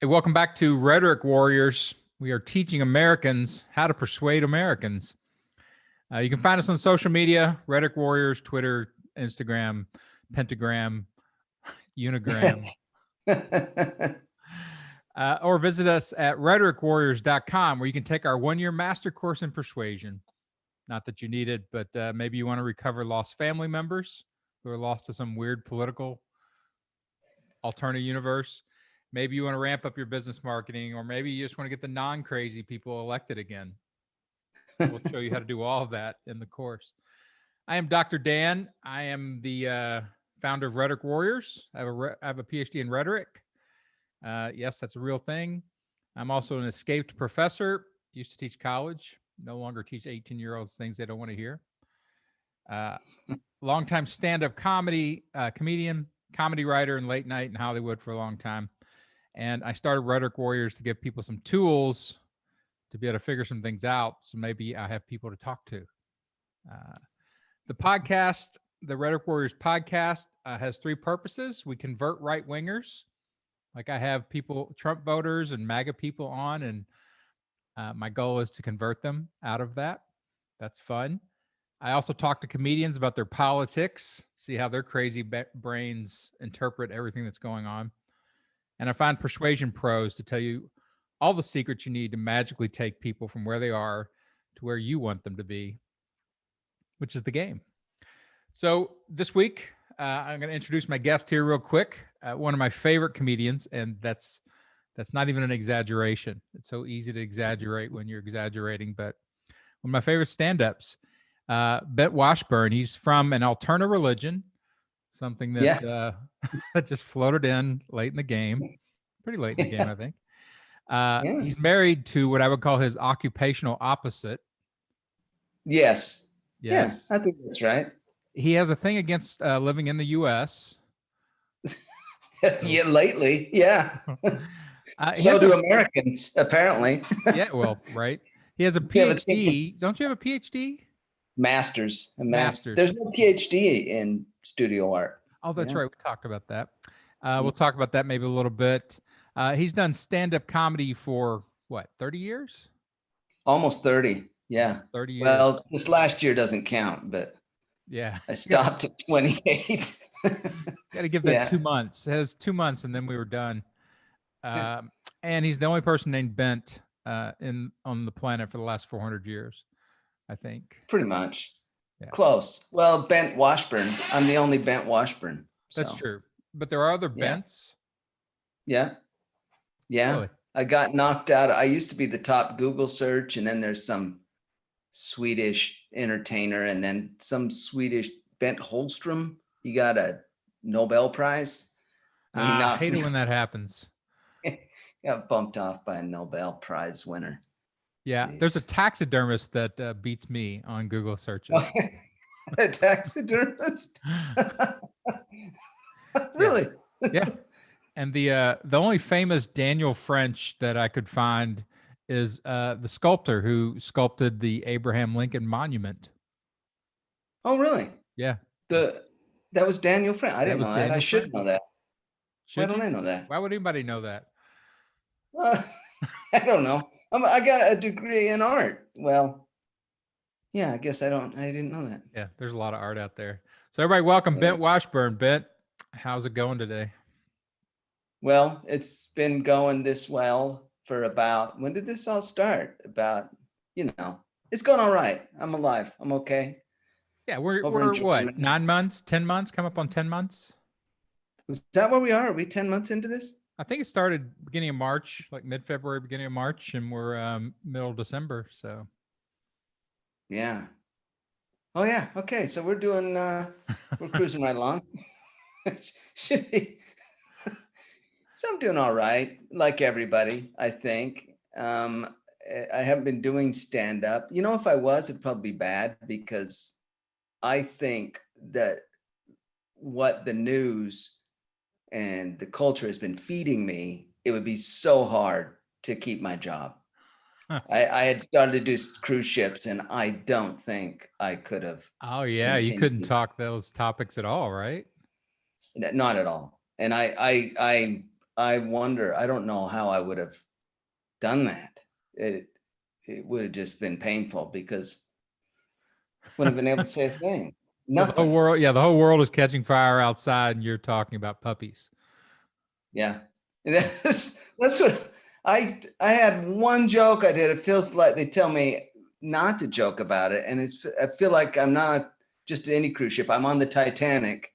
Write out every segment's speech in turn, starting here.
Hey, welcome back to Rhetoric Warriors. We are teaching Americans how to persuade Americans. You can find us on social media, Rhetoric Warriors, Twitter, Instagram, Pentagram, Unigram, or visit us at rhetoricwarriors.com, where you can take our one-year master course in persuasion. Not that you need it, but maybe you want to recover lost family members who are lost to some weird political alternate universe. Maybe you want to ramp up your business marketing, or maybe you just want to get the non-crazy people elected again. We'll show you how to do all of that in the course. I am Dr. Dan. I am the founder of Rhetoric Warriors. I have a PhD in rhetoric. Yes, that's a real thing. I'm also an escaped professor. Used to teach college. No longer teach 18-year-olds things they don't want to hear. Longtime stand-up comedy comedian, comedy writer in late night in Hollywood for a long time. And I started Rhetoric Warriors to give people some tools to be able to figure some things out. So maybe I have people to talk to. The podcast, the Rhetoric Warriors podcast, has three purposes. We convert right-wingers. Like I have people, Trump voters and MAGA people on, and my goal is to convert them out of that. That's fun. I also talk to comedians about their politics, see how their crazy brains interpret everything that's going on. And I find persuasion pros to tell you all the secrets you need to magically take people from where they are to where you want them to be, which is the game. So this week, I'm going to introduce my guest here real quick. One of my favorite comedians, and that's not even an exaggeration. It's so easy to exaggerate when you're exaggerating, but one of my favorite stand-ups, Bengt Washburn. He's from an alternate religion, something that that just floated in late in the game, pretty late in the game, I think. He's married to what I would call his occupational opposite. Yes. Yeah, I think that's right. He has a thing against living in the U.S. Yeah, lately, yeah. So do Americans, apparently. Yeah, well, right. He has a PhD. Don't you have a PhD? Master's. Master's. There's no PhD in studio art. Oh, that's right. We talked about that. We'll talk about that maybe a little bit. He's done stand-up comedy for, what, 30 years? Almost 30, yeah. 30 years. Well, this last year doesn't count, but yeah, I stopped at 28. Got to give that 2 months. It has 2 months, and then we were done. And he's the only person named Bengt on the planet for the last 400 years, I think. Pretty much. Yeah. Close. Well, Bengt Washburn. I'm the only Bengt Washburn. So. That's true. But there are other Bents. Yeah. Really? I got knocked out. I used to be the top Google search, and then there's some Swedish entertainer, and then some Swedish Bengt Holmström. He got a Nobel Prize. I hate it when that happens. Got bumped off by a Nobel Prize winner. Yeah, jeez. There's a taxidermist that beats me on Google searches. A taxidermist? Really? Yeah. And the only famous Daniel French that I could find is the sculptor who sculpted the Abraham Lincoln Monument. Oh, really? Yeah. That was Daniel French. I didn't know that. I should know that. Why don't I know that? Why would anybody know that? I don't know. I got a degree in art. Well, yeah, I guess I didn't know that. Yeah, there's a lot of art out there. So everybody, welcome Bengt Washburn. Bengt, how's it going today? Well, it's been going this well for about, when did this all start? About, it's going all right. I'm alive. I'm okay. Yeah, we're what, 9 months, 10 months, come up on 10 months? Is that where we are? Are we 10 months into this? I think it started beginning of March, like mid-February, beginning of March, and we're middle of December, so. Yeah. Oh, yeah. Okay, so we're doing, we're cruising right along. Should be. So I'm doing all right, like everybody, I think. I haven't been doing stand-up. If I was, it'd probably be bad, because I think that what the news and the culture has been feeding me, it would be so hard to keep my job. I had started to do cruise ships, and I don't think I could have. Oh yeah, you couldn't talk those topics at all, right? Not at all. And I I wonder, I don't know how I would have done that. It would have just been painful because wouldn't have been able to say a thing. So the whole Nothing. world, the whole world is catching fire outside, and you're talking about puppies. Yeah. And that's what I had one joke I did. It feels like they tell me not to joke about it. And I feel like I'm not just any cruise ship. I'm on the Titanic.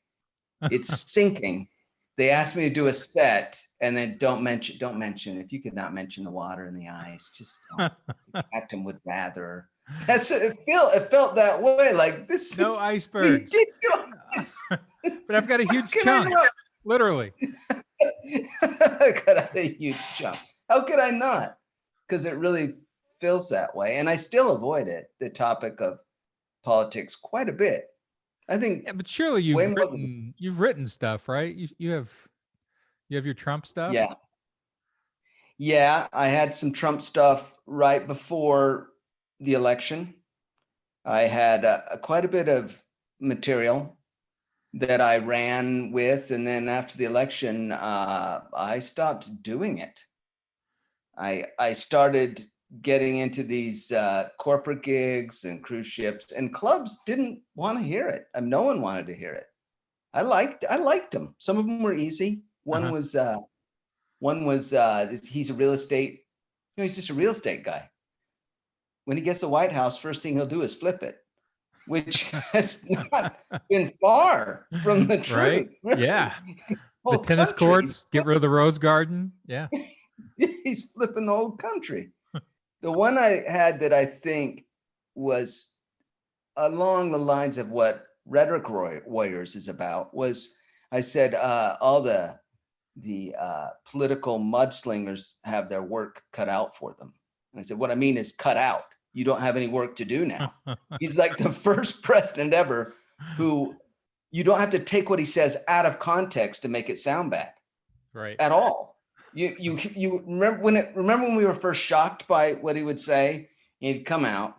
It's sinking. They asked me to do a set and then don't mention if you could not mention the water and the ice, just don't. The captain would rather. It felt that way. Like this No is icebergs. ridiculous. But I've got a huge How could I chunk, not? literally. I got a huge jump. How could I not? Because it really feels that way. And I still avoid it, the topic of politics, quite a bit. I think Yeah, but surely way more than, you've written stuff, right? You have your Trump stuff. yeah. Yeah, I had some Trump stuff right before the election. I had quite a bit of material that I ran with. And then after the election, I stopped doing it. I started getting into these corporate gigs and cruise ships, and clubs didn't want to hear it. No one wanted to hear it. I liked them. Some of them were easy. One was he's a real estate, he's just a real estate guy. When he gets the White House, first thing he'll do is flip it, which has not been far from the truth. Right? Really. Yeah. Whole The tennis country. courts, get rid of the rose garden. Yeah. He's flipping the whole country. The one I had that I think was along the lines of what Rhetoric Warriors is about was, I said, all the political mudslingers have their work cut out for them. And I said, what I mean is cut out. You don't have any work to do now. He's like the first president ever who you don't have to take what he says out of context to make it sound bad. Right. At all. You remember when we were first shocked by what he would say? He'd come out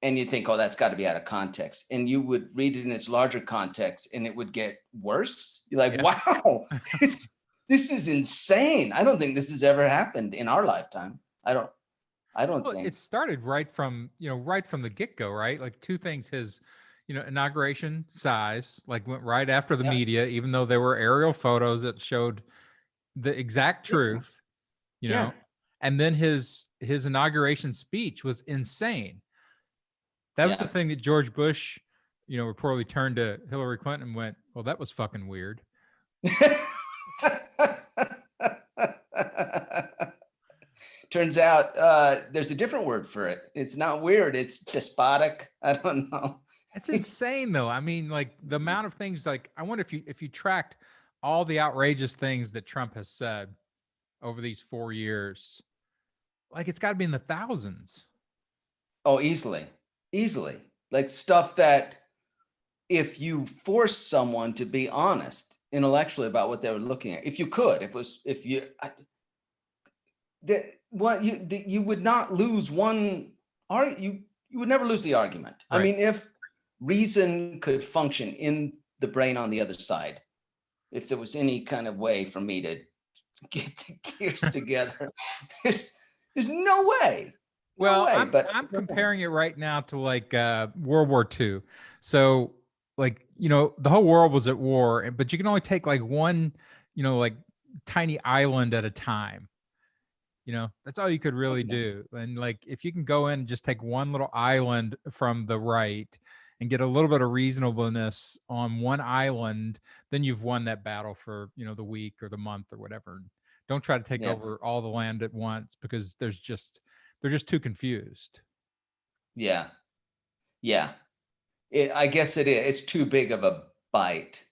and you'd think, oh, that's got to be out of context. And you would read it in its larger context and it would get worse. You're like, wow, this is insane. I don't think this has ever happened in our lifetime. I don't think it started right from the get-go, right? Like two things, his inauguration size, like went right after the media, even though there were aerial photos that showed the exact truth, and then his inauguration speech was insane. That was the thing that George Bush, reportedly turned to Hillary Clinton and went, well, that was fucking weird. Turns out there's a different word for it. It's not weird. It's despotic. I don't know. It's insane, though. I mean, like the amount of things. Like, I wonder if you tracked all the outrageous things that Trump has said over these 4 years. Like, it's got to be in the thousands. Oh, easily. Like stuff that if you forced someone to be honest intellectually about what they were looking at, you would not lose one. You would never lose the argument. Right. I mean, if reason could function in the brain on the other side, if there was any kind of way for me to get the gears together, there's no way. Well, I'm comparing it right now to like World War II. So like, the whole world was at war, but you can only take like one, like tiny island at a time. That's all you could really do. And like, if you can go in and just take one little island from the right and get a little bit of reasonableness on one island, then you've won that battle for, the week or the month or whatever. Don't try to take over all the land at once, because they're just too confused. Yeah. I guess it is. It's too big of a bite.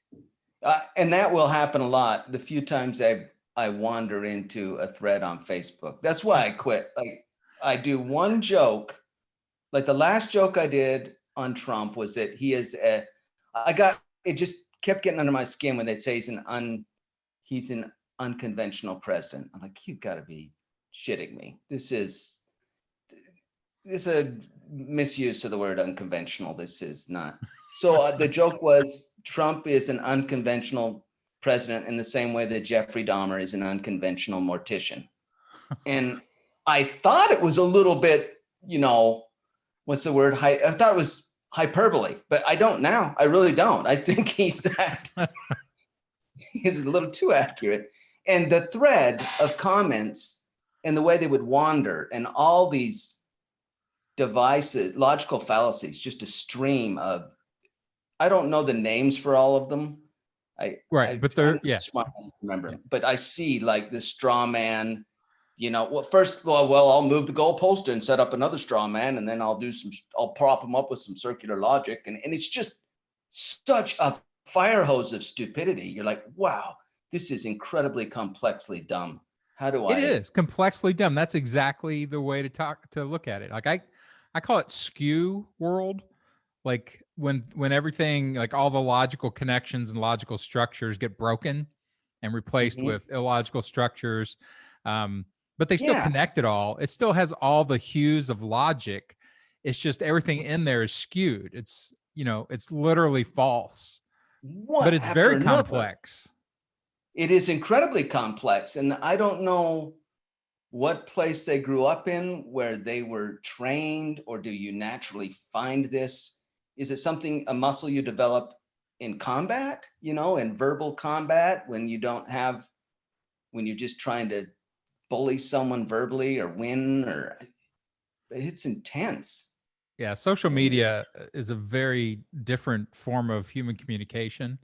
And that will happen a lot. The few times I wander into a thread on Facebook. That's why I quit. Like, I do one joke. Like the last joke I did on Trump was that it just kept getting under my skin when they'd say he's an unconventional president. I'm like, you gotta be shitting me. This is a misuse of the word unconventional. This is not. So the joke was Trump is an unconventional president in the same way that Jeffrey Dahmer is an unconventional mortician. And I thought it was a little bit, what's the word? I thought it was hyperbole, but I don't now. I really don't. I think he's a little too accurate. And the thread of comments and the way they would wander and all these devices, logical fallacies, just a stream of, I don't know the names for all of them. But they're smart to remember them. But I see like the straw man, first of all, I'll move the goalpost and set up another straw man, and then I'll prop him up with some circular logic. And it's just such a fire hose of stupidity. You're like, wow, this is incredibly complexly dumb. It is complexly dumb. That's exactly the way to look at it. Like I call it skew world. Like when everything, like all the logical connections and logical structures get broken and replaced with illogical structures. But they still connect it all. It still has all the hues of logic. It's just everything in there is skewed. It's, it's literally false. But it's very complex. It is incredibly complex. And I don't know what place they grew up in, where they were trained, or do you naturally find this? Is it a muscle you develop in combat, in verbal combat, when you're just trying to bully someone verbally or win, it's intense. Yeah. Social media is a very different form of human communication.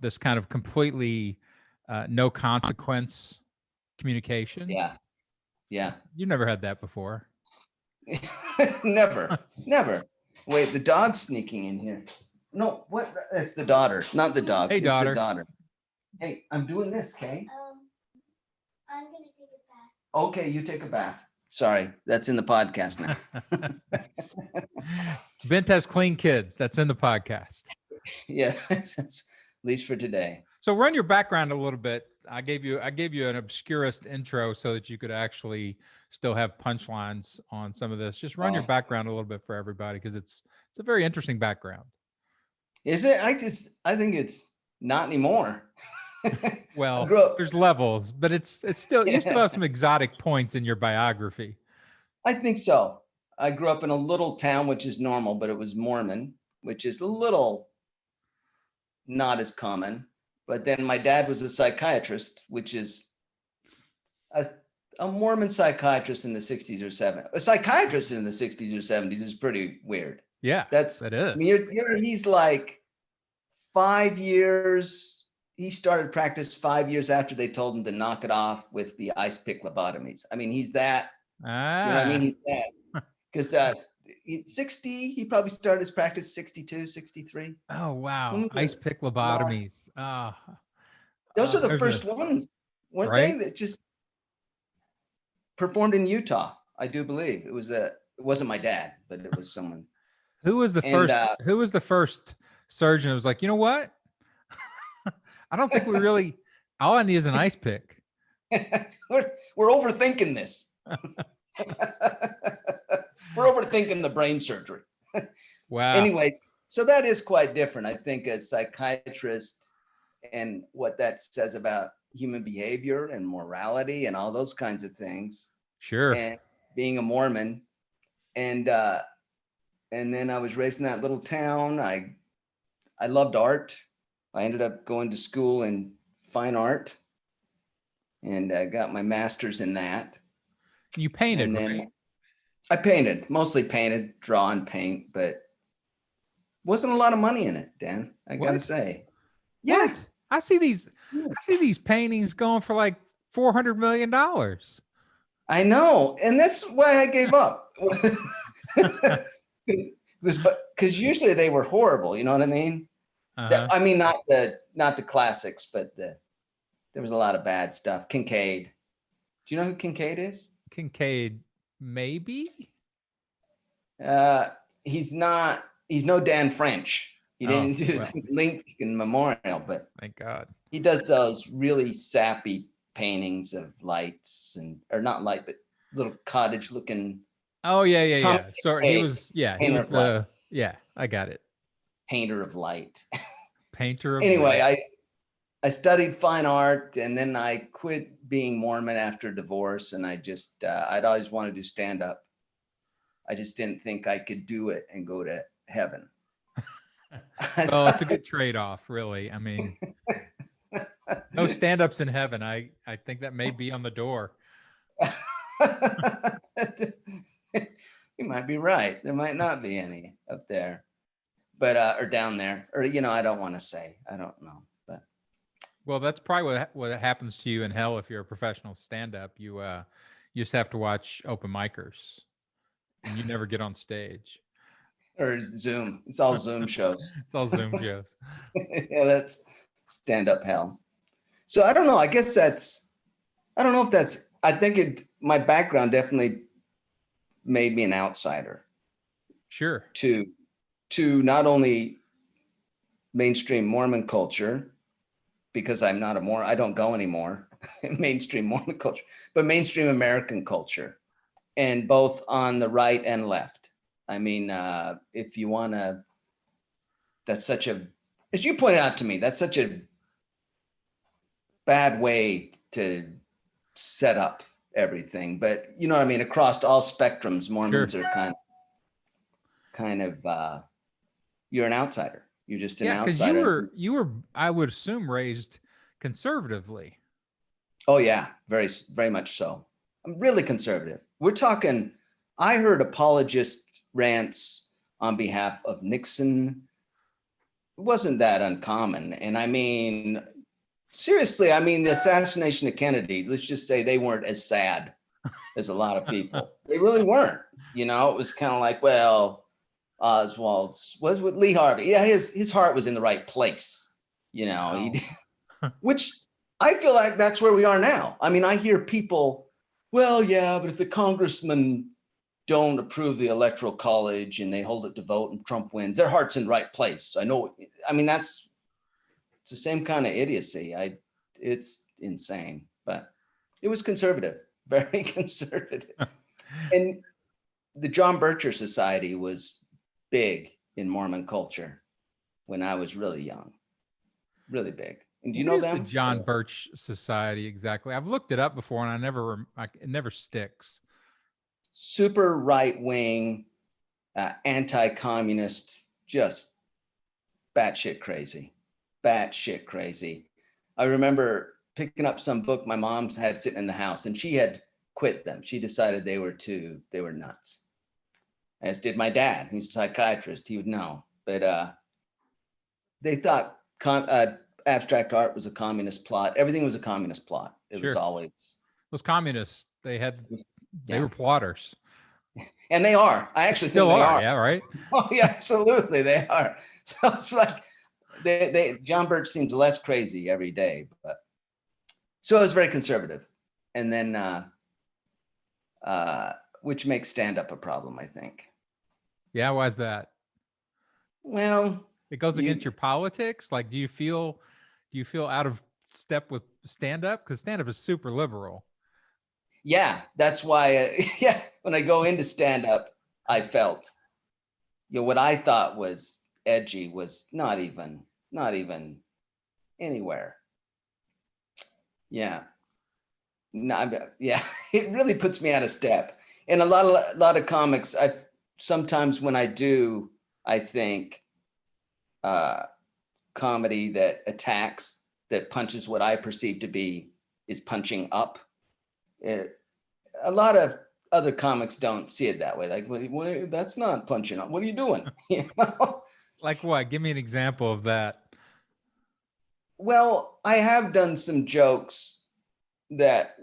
This kind of completely no consequence communication. Yeah. You never had that before. Never. Wait, the dog's sneaking in here. No, what? That's the daughter, not the dog. Hey, daughter. It's the daughter. Hey, I'm doing this, Kay. I'm gonna take a bath. Okay, you take a bath. Sorry, that's in the podcast now. Bengt has clean kids. That's in the podcast. Yeah, at least for today. So run your background a little bit. I gave you an obscurest intro so that you could actually still have punchlines on some of this. Just run your background a little bit for everybody, because it's a very interesting background. Is it? I think it's not anymore. Well, there's levels, but it's still, you still have some exotic points in your biography. I think so. I grew up in a little town, which is normal, but it was Mormon, which is a little not as common. But then my dad was a psychiatrist, which is a Mormon psychiatrist in the 60s or 70s. A psychiatrist in the 60s or 70s is pretty weird. Yeah, that is. I mean, he's like 5 years. He started practice 5 years after they told him to knock it off with the ice pick lobotomies. I mean, he's that. You know what I mean? He's that. Because he's 60, he probably started his practice 62, 63. Oh, wow. Ice pick lobotomies. Those are the first ones, weren't they? That just performed in Utah, I do believe. It wasn't my dad, but it was someone. Who was the first surgeon who was like, you know what? I don't think all I need is an ice pick. We're overthinking this. We're overthinking the brain surgery. Wow. Anyway, so that is quite different. I think a psychiatrist and what that says about human behavior and morality and all those kinds of things. Sure. And being a Mormon. And then I was raised in that little town. I loved art. I ended up going to school in fine art, and I got my master's in that. You painted, and then right? I painted, mostly painted, draw and paint, but wasn't a lot of money in it, Dan. I gotta say. Yeah. What? I see these paintings going for like $400 million. I know, and that's why I gave up. Because usually they were horrible, you know what I mean? I mean, not the classics, but there was a lot of bad stuff. Kincaid. Do you know who Kincaid is? Kincaid, maybe. He's no Dan French. He didn't do the Lincoln Memorial, but thank God he does those really sappy paintings of lights or not light, but little cottage looking. Oh yeah. So he was I got it. Painter of light. Painter of anyway, light. I studied fine art, and then I quit being Mormon after divorce, and I just I'd always wanted to do stand up. I just didn't think I could do it and go to heaven. Well, it's a good trade-off, really. I mean, no stand-ups in heaven. I think that may be on the door. You might be right. There might not be any up there, but or down there, or I don't want to say. I don't know, but Well, that's probably what happens to you in hell if you're a professional stand-up. You just have to watch open micers, and you never get on stage. or Zoom. It's all Zoom shows. It's all Zoom shows. Yeah, that's stand up hell. So I don't know. I guess I don't know if that's. I think my background definitely made me an outsider Sure. to not only mainstream Mormon culture, because I'm not I don't go anymore, mainstream Mormon culture, but mainstream American culture, and both on the right and left. I mean, if you want to, that's such a, as you pointed out to me, that's such a bad way to set up everything. But you know what I mean? Across all spectrums, Mormons Sure. are kind of, you're an outsider. You're just an Yeah, because outsider. you were, I would assume, raised conservatively. Oh yeah, very, very much so. I'm really conservative. We're talking, I heard apologist rants on behalf of Nixon. It wasn't that uncommon. And I mean, seriously, I mean, the assassination of Kennedy, let's just say they weren't as sad as a lot of people. They really weren't. It was kind of like, well, Oswald was with Lee Harvey. Yeah, his heart was in the right place, Wow. which I feel like that's where we are now. I mean, I hear people, well, yeah, but if the congressmen don't approve the electoral college and they hold it to vote and Trump wins, their heart's in the right place. I know. I mean, it's the same kind of idiocy. It's insane, but it was conservative, very conservative. And the John Bircher Society was big in Mormon culture when I was really young, really big. And do you know What is them? the John Birch Society exactly? I've looked it up before, and it never sticks. Super right wing, anti-communist, just batshit crazy, batshit crazy. I remember picking up some book my mom had sitting in the house, and she had quit them. She decided they were nuts. As did my dad. He's a psychiatrist. He would know. But they thought abstract art was a communist plot. Everything was a communist plot. It Sure. was always. Those communists, they Yeah. were plotters. And they are. I actually Still think they are. are. Yeah, right. Oh yeah, absolutely, they are. So it's like they John Birch seems less crazy every day, but so I was very conservative, and then which makes stand up a problem, I think. Yeah, why is that? Well, It goes against your politics. Like, do you feel out of step with stand up? Because stand up is super liberal. yeah, that's why. Yeah, when I go into stand up, I felt, what I thought was edgy was not even anywhere. Yeah. No, yeah, it really puts me out of step. And a lot of comics, I sometimes when I do, I think comedy that attacks, that punches what I perceive to be is punching up. A lot of other comics don't see it that way. Like, well, that's not punching up. What are you doing? Like what? Give me an example of that. Well, I have done some jokes that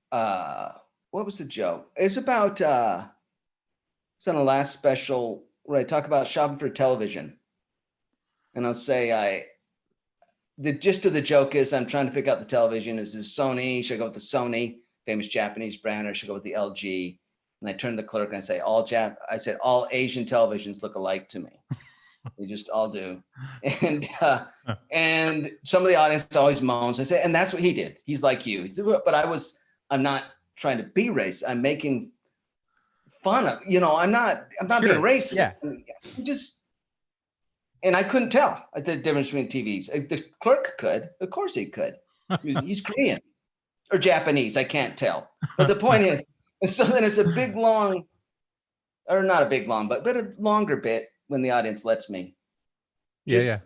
what was the joke? It's about it's on a last special where I talk about shopping for television. And I'll say the gist of the joke is I'm trying to pick out the television. Is this Sony? Should I go with the Sony, famous Japanese brand, or should I go with the LG? And I turn to the clerk and I say, I said, all Asian televisions look alike to me. They just all do. And some of the audience always moans. I say, and that's what he did. He's like you. He said, but I'm not trying to be racist. I'm making fun of, I'm not Sure. being racist. Yeah. I'm just, And I couldn't tell the difference between TVs. The clerk could, of course he could. He's Korean or Japanese, I can't tell. But the point is, and so then it's a big long, or not a big long, but a longer bit when the audience lets me. Just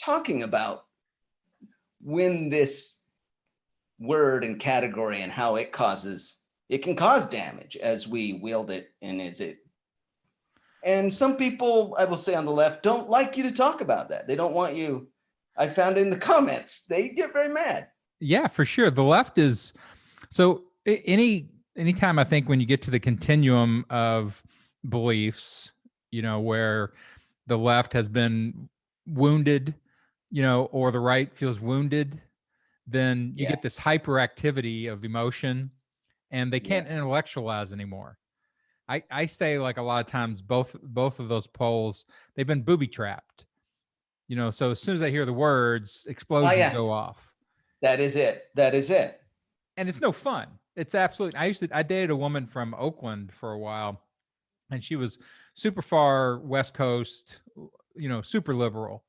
talking about when this word and category and how it can cause damage as we wield it, and some people, I will say on the left, don't like you to talk about that. They don't want you. I found in the comments, they get very mad. Yeah, for sure. The left is, so anytime I think when you get to the continuum of beliefs, where the left has been wounded, or the right feels wounded, then you get this hyperactivity of emotion, and they can't intellectualize anymore. I say, like, a lot of times both of those poles, they've been booby trapped. So as soon as I hear the words, explosions go off. That is it. And it's no fun. It's absolutely. I dated a woman from Oakland for a while, and she was super far West Coast, super liberal.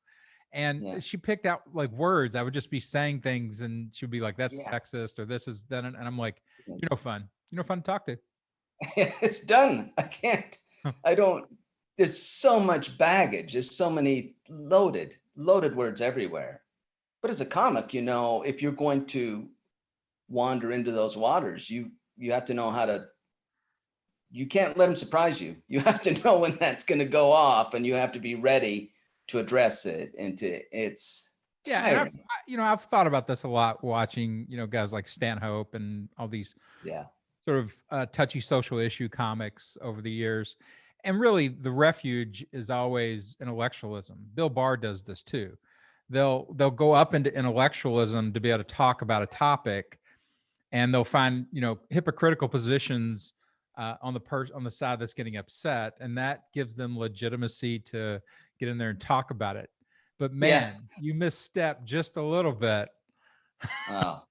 And she picked out like words. I would just be saying things, and she would be like, "That's sexist," or "This is that," and I'm like, "You're no fun. You're no fun to talk to." It's done. I can't. I don't. There's so much baggage. There's so many loaded words everywhere. But as a comic, if you're going to wander into those waters, you have to know how to. You can't let them surprise you. You have to know when that's going to go off, and you have to be ready to address it. It's tiring. And I've thought about this a lot watching guys like Stanhope and all these sort of touchy social issue comics over the years. And really the refuge is always intellectualism. Bill Barr does this too. They'll go up into intellectualism to be able to talk about a topic, and they'll find hypocritical positions on the side that's getting upset, and that gives them legitimacy to get in there and talk about it. But man, you misstep just a little bit. Oh,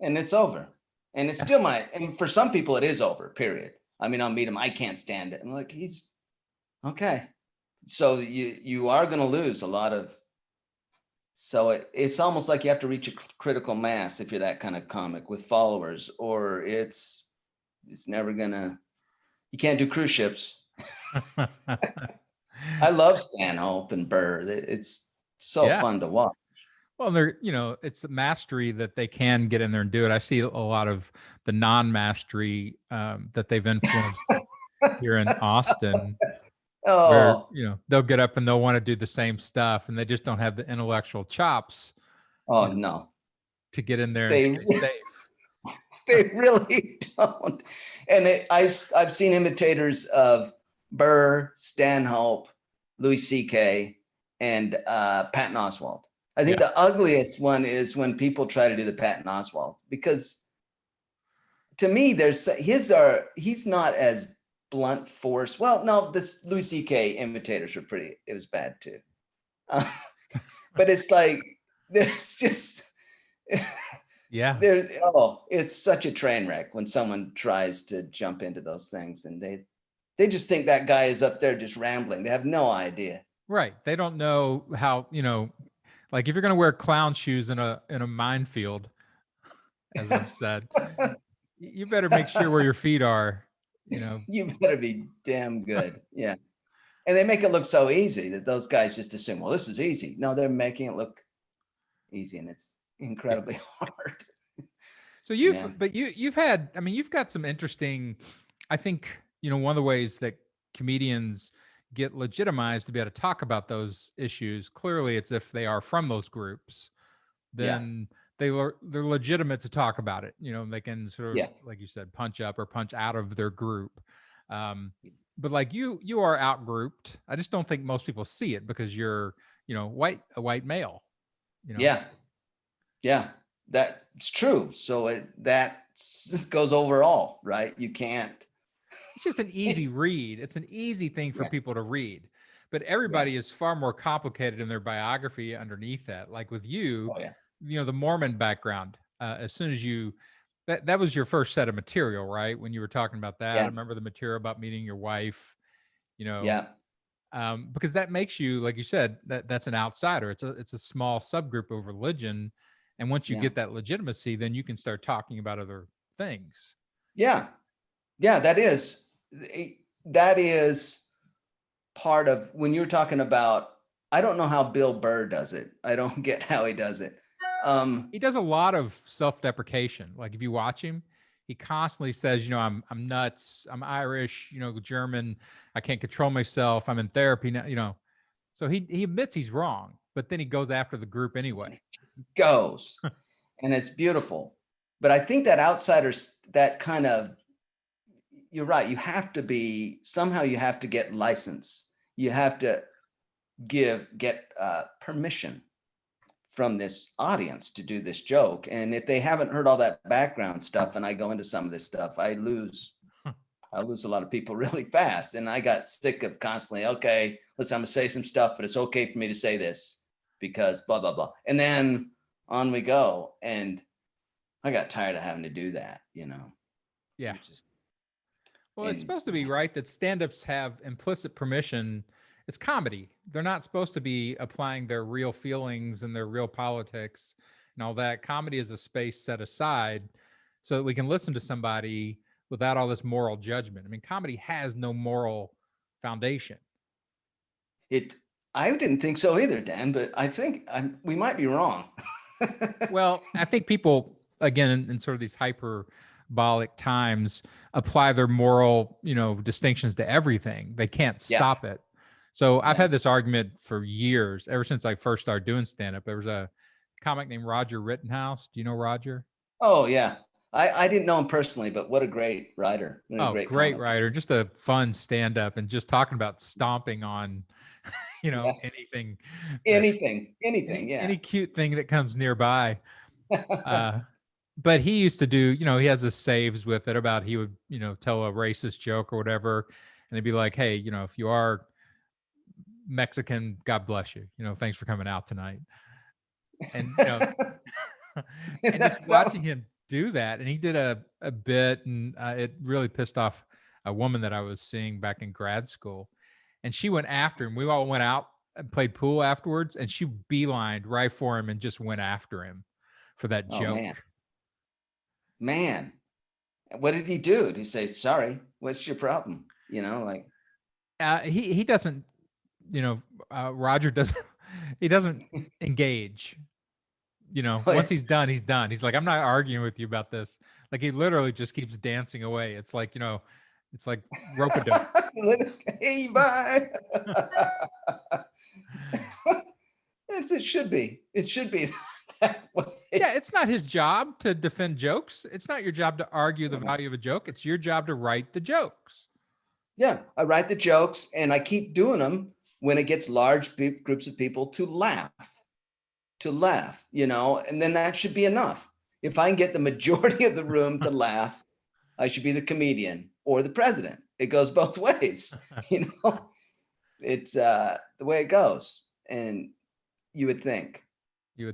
and it's over. And it's still and for some people it is over, period. I mean, I'll meet him. I can't stand it. I'm like, he's okay. So you are going to lose a lot of. So it's almost like you have to reach a critical mass if you're that kind of comic with followers, or it's never gonna. You can't do cruise ships. I love Stanhope and Burr. It's so fun to watch. Well, it's a mastery that they can get in there and do it. I see a lot of the non-mastery that they've influenced here in Austin. Where, they'll get up and they'll want to do the same stuff, and they just don't have the intellectual chops. No. To get in there and stay safe. They really don't. And I've seen imitators of Burr, Stanhope, Louis C.K., and Patton Oswalt. I think the ugliest one is when people try to do the Patton Oswalt, because to me, he's not as blunt force. Well, no, this Louis C.K. imitators were it was bad too. But it's like, there's just, it's such a train wreck when someone tries to jump into those things, and they just think that guy is up there just rambling. They have no idea. Right. They don't know how, like if you're going to wear clown shoes in a minefield, as I've said, you better make sure where your feet are, You better be damn good. Yeah. And they make it look so easy that those guys just assume, well, this is easy. No, they're making it look easy, and it's incredibly hard. So you've had, I mean, you've got some interesting, I think, one of the ways that comedians get legitimized to be able to talk about those issues, clearly it's if they are from those groups, then they're legitimate to talk about it. They can sort of, like you said, punch up or punch out of their group. But like you are out-grouped. I just don't think most people see it because you're, a white male. Yeah, that's true. So that just goes overall, right? You can't. It's just an easy read. It's an easy thing for people to read, but everybody is far more complicated in their biography underneath that. Like with you, the Mormon background, as soon as that was your first set of material, right? When you were talking about that, I remember the material about meeting your wife, Because that makes you, like you said, that's an outsider. It's a small subgroup of religion, and once you Yeah. get that legitimacy, then you can start talking about other things. Yeah. Yeah, that is part of when you're talking about, I don't know how Bill Burr does it. I don't get how he does it. He does a lot of self-deprecation. Like if you watch him, he constantly says, I'm nuts, I'm Irish, German, I can't control myself, I'm in therapy now. So he admits he's wrong, but then he goes after the group anyway. Goes. And it's beautiful. But I think that outsiders, that kind of, you're right, you have to get license. You have to get permission from this audience to do this joke. And if they haven't heard all that background stuff and I go into some of this stuff, I lose a lot of people really fast. And I got sick of constantly, okay, I'm gonna say some stuff, but it's okay for me to say this because blah, blah, blah. And then on we go. And I got tired of having to do that, Yeah. Well, it's supposed to be right that stand-ups have implicit permission. It's comedy. They're not supposed to be applying their real feelings and their real politics and all that. Comedy is a space set aside so that we can listen to somebody without all this moral judgment. I mean, comedy has no moral foundation. I didn't think so either, Dan, but I think we might be wrong. Well, I think people, again, in sort of these hyperbolic times, apply their moral, distinctions to everything. They can't stop it. So I've had this argument for years, ever since I first started doing stand-up. There was a comic named Roger Rittenhouse. Do you know Roger? Oh, yeah. I didn't know him personally, but what a great writer. Great writer. Just a fun stand-up and just talking about stomping on, anything. Any cute thing that comes nearby. But he used to do, he has his saves with it about he would, tell a racist joke or whatever. And he'd be like, hey, if you are Mexican, God bless you. Thanks for coming out tonight. And and just watching him do that, and he did a bit, and it really pissed off a woman that I was seeing back in grad school, and she went after him. We all went out and played pool afterwards, and she beelined right for him and just went after him for that joke. Man, what did he do? Did he say, sorry, what's your problem? He doesn't. Roger doesn't. He doesn't engage. Once he's done, he's done. He's like, I'm not arguing with you about this. Like he literally just keeps dancing away. It's like, it's like rope-a-dope. Hey, bye. It should be. It should be that way. Yeah, it's not his job to defend jokes. It's not your job to argue the value of a joke. It's your job to write the jokes. Yeah, I write the jokes and I keep doing them when it gets large groups of people to laugh, and then that should be enough. If I can get the majority of the room to laugh, I should be the comedian or the president. It goes both ways, it's the way it goes. And you would think,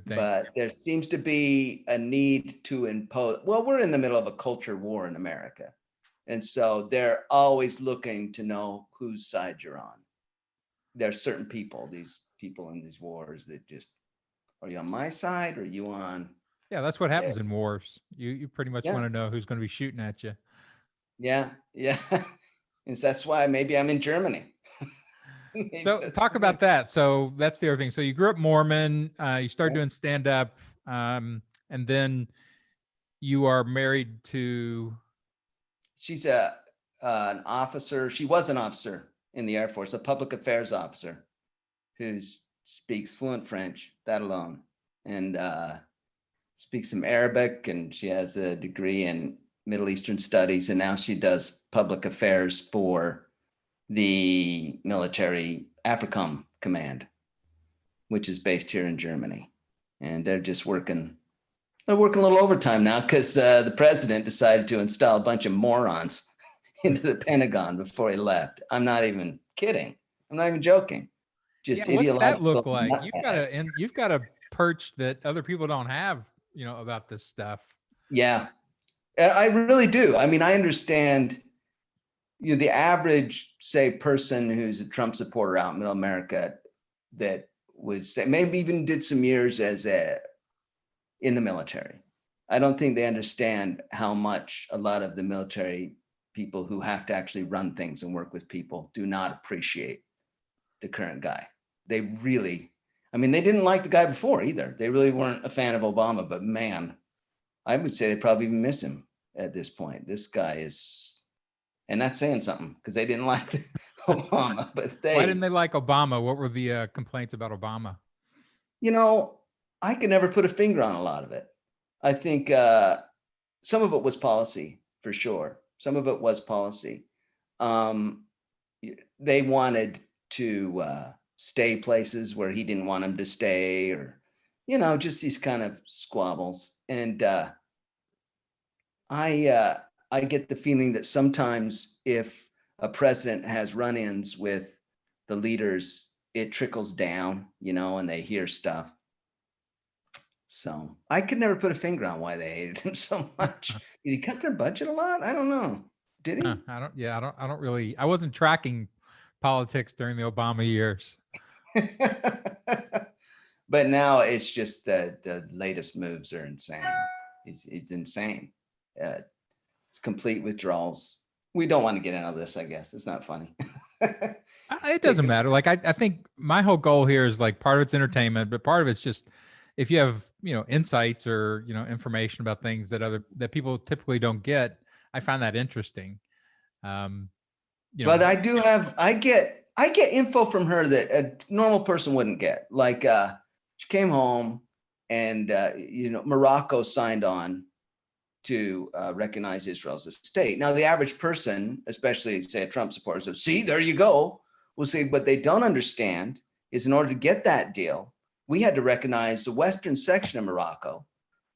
but there seems to be a need to impose. Well, we're in the middle of a culture war in America. And so they're always looking to know whose side you're on. There's certain people, these people in these wars that just, are you on my side or are you on? Yeah, that's what happens in wars. You pretty much want to know who's going to be shooting at you. Yeah. And that's why maybe I'm in Germany. So talk about that. So that's the other thing. So you grew up Mormon, you started doing stand-up, and then you are married to... She's an officer. She was an officer in the Air Force, a public affairs officer who speaks fluent French, that alone, and speaks some Arabic, and she has a degree in Middle Eastern studies, and now she does public affairs for the military AFRICOM command, which is based here in Germany. And they're just working a little overtime now because the president decided to install a bunch of morons into the Pentagon before he left. I'm not even kidding. I'm not even joking. Just what's that look like? You've got a perch that other people don't have, about this stuff. Yeah, I really do. I mean, I understand, the average, say, person who's a Trump supporter out in middle America that was maybe even did some years in the military. I don't think they understand how much a lot of the military people who have to actually run things and work with people do not appreciate the current guy. They really, I mean, they didn't like the guy before either. They really weren't a fan of Obama, but man, I would say they probably even miss him at this point. This guy is, and that's saying something because they didn't like Obama, but Why didn't they like Obama? What were the complaints about Obama? I could never put a finger on a lot of it. I think some of it was policy for sure. Some of it was policy. They wanted to stay places where he didn't want them to stay, or, just these kind of squabbles. And I get the feeling that sometimes if a president has run-ins with the leaders, it trickles down, and they hear stuff. So I could never put a finger on why they hated him so much. Did he cut their budget a lot? I don't know. Did he? I don't really, I wasn't tracking politics during the Obama years. But now it's just the latest moves are insane. It's insane. It's complete withdrawals. We don't want to get into this, I guess. It's not funny. It doesn't matter. Like, I think my whole goal here is like part of it's entertainment, but part of it's just, if you have, insights or, information about things that people typically don't get, I find that interesting. But I get info from her that a normal person wouldn't get. Like she came home and Morocco signed on to recognize Israel as a state. Now the average person, especially say a Trump supporter, says, see, there you go. We'll say, what they don't understand is in order to get that deal, we had to recognize the western section of Morocco,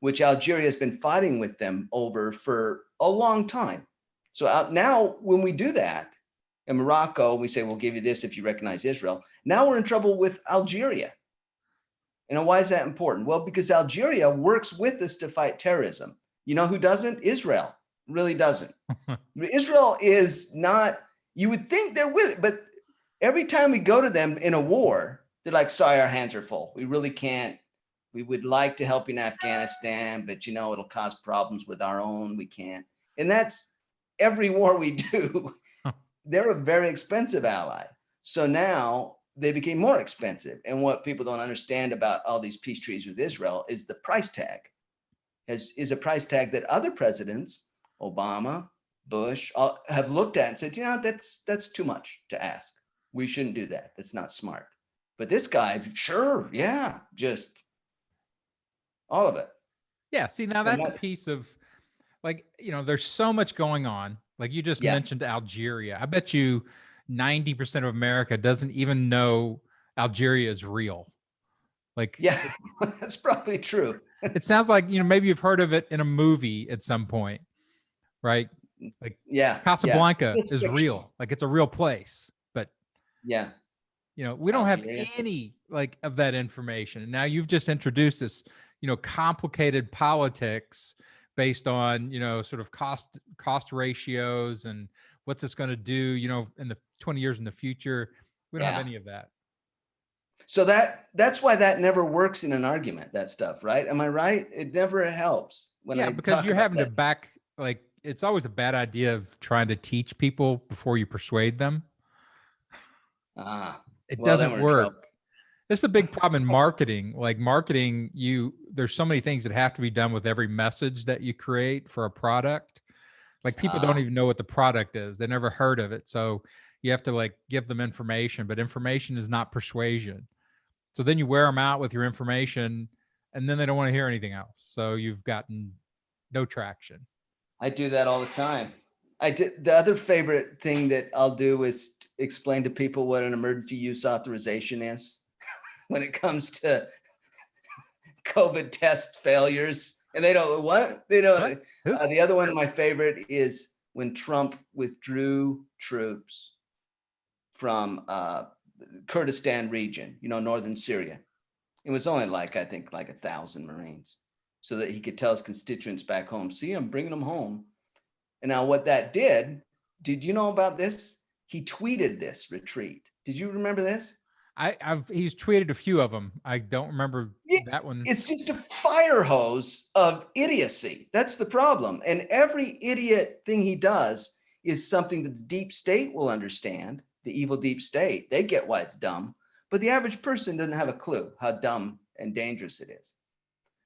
which Algeria has been fighting with them over for a long time. So now when we do that in Morocco, we say, we'll give you this if you recognize Israel. Now we're in trouble with Algeria. Why is that important? Well, because Algeria works with us to fight terrorism. You know who doesn't? Israel really doesn't. Israel is not, you would think they're with it, but every time we go to them in a war, they're like, sorry, our hands are full. We really can't. We would like to help you in Afghanistan, but it'll cause problems with our own. We can't. And that's every war we do. They're a very expensive ally. So now they became more expensive. And what people don't understand about all these peace treaties with Israel is the price tag. Is a price tag that other presidents, Obama, Bush, have looked at and said, that's too much to ask. We shouldn't do that. That's not smart. But this guy, sure, yeah, just all of it. Yeah, see, now that's a piece of, like, there's so much going on. Like you just mentioned Algeria. I bet you 90% of America doesn't even know Algeria is real. Like, yeah, that's probably true. It sounds like, maybe you've heard of it in a movie at some point, right? Like, Casablanca is real. Like, it's a real place, but we don't have any like of that information. And now you've just introduced this, complicated politics based on, sort of cost ratios and what's this going to do, in the 20 years in the future. We don't have any of that. So that's why that never works in an argument, that stuff, right? Am I right? It never helps because you're having to back, like, it's always a bad idea of trying to teach people before you persuade them. It doesn't work. This is a big problem in marketing. Like marketing, there's so many things that have to be done with every message that you create for a product. Like people don't even know what the product is. They never heard of it. So you have to like give them information, but information is not persuasion. So then you wear them out with your information and then they don't want to hear anything else. So you've gotten no traction. I do that all the time. The other favorite thing that I'll do is explain to people what an emergency use authorization is when it comes to COVID test failures. And they don't, what? They don't. The other one of my favorite is when Trump withdrew troops from Kurdistan region, northern Syria. It was only like 1,000 Marines, so that he could tell his constituents back home, see, I'm bringing them home. And now what that did did you know about this? He tweeted this retreat. Did you remember this? He's tweeted a few of them. I don't remember Yeah, that one. it's just a fire hose of idiocy. That's the problem. And every idiot thing he does is something that the deep state will understand, the evil deep state. They get why it's dumb, but the average person doesn't have a clue how dumb and dangerous it is.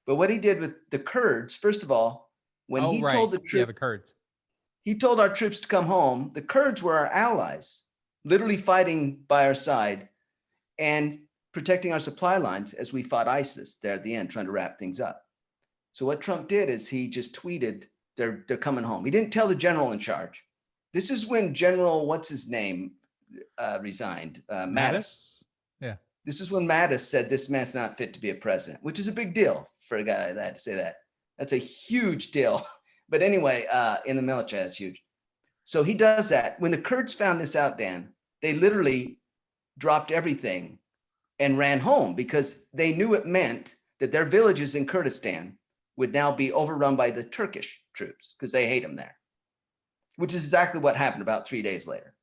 But what he did with the Kurds, first of all, when Oh, he right. told the Yeah, troops, the Kurds. he told our troops to come home, the Kurds were our allies, literally fighting by our side and protecting our supply lines as we fought ISIS there at the end, trying to wrap things up. So what Trump did is he just tweeted, they're coming home. He didn't tell the general in charge. This is when General, what's his name, resigned, Mattis. Yeah. This is when Mattis said this man's not fit to be a president, which is a big deal for a guy like that to say that. That's a huge deal. But anyway, in the military, that's huge. So he does that. When the Kurds found this out, Dan, they literally dropped everything and ran home because they knew it meant that their villages in Kurdistan would now be overrun by the Turkish troops because they hate them there, which is exactly what happened about 3 days later.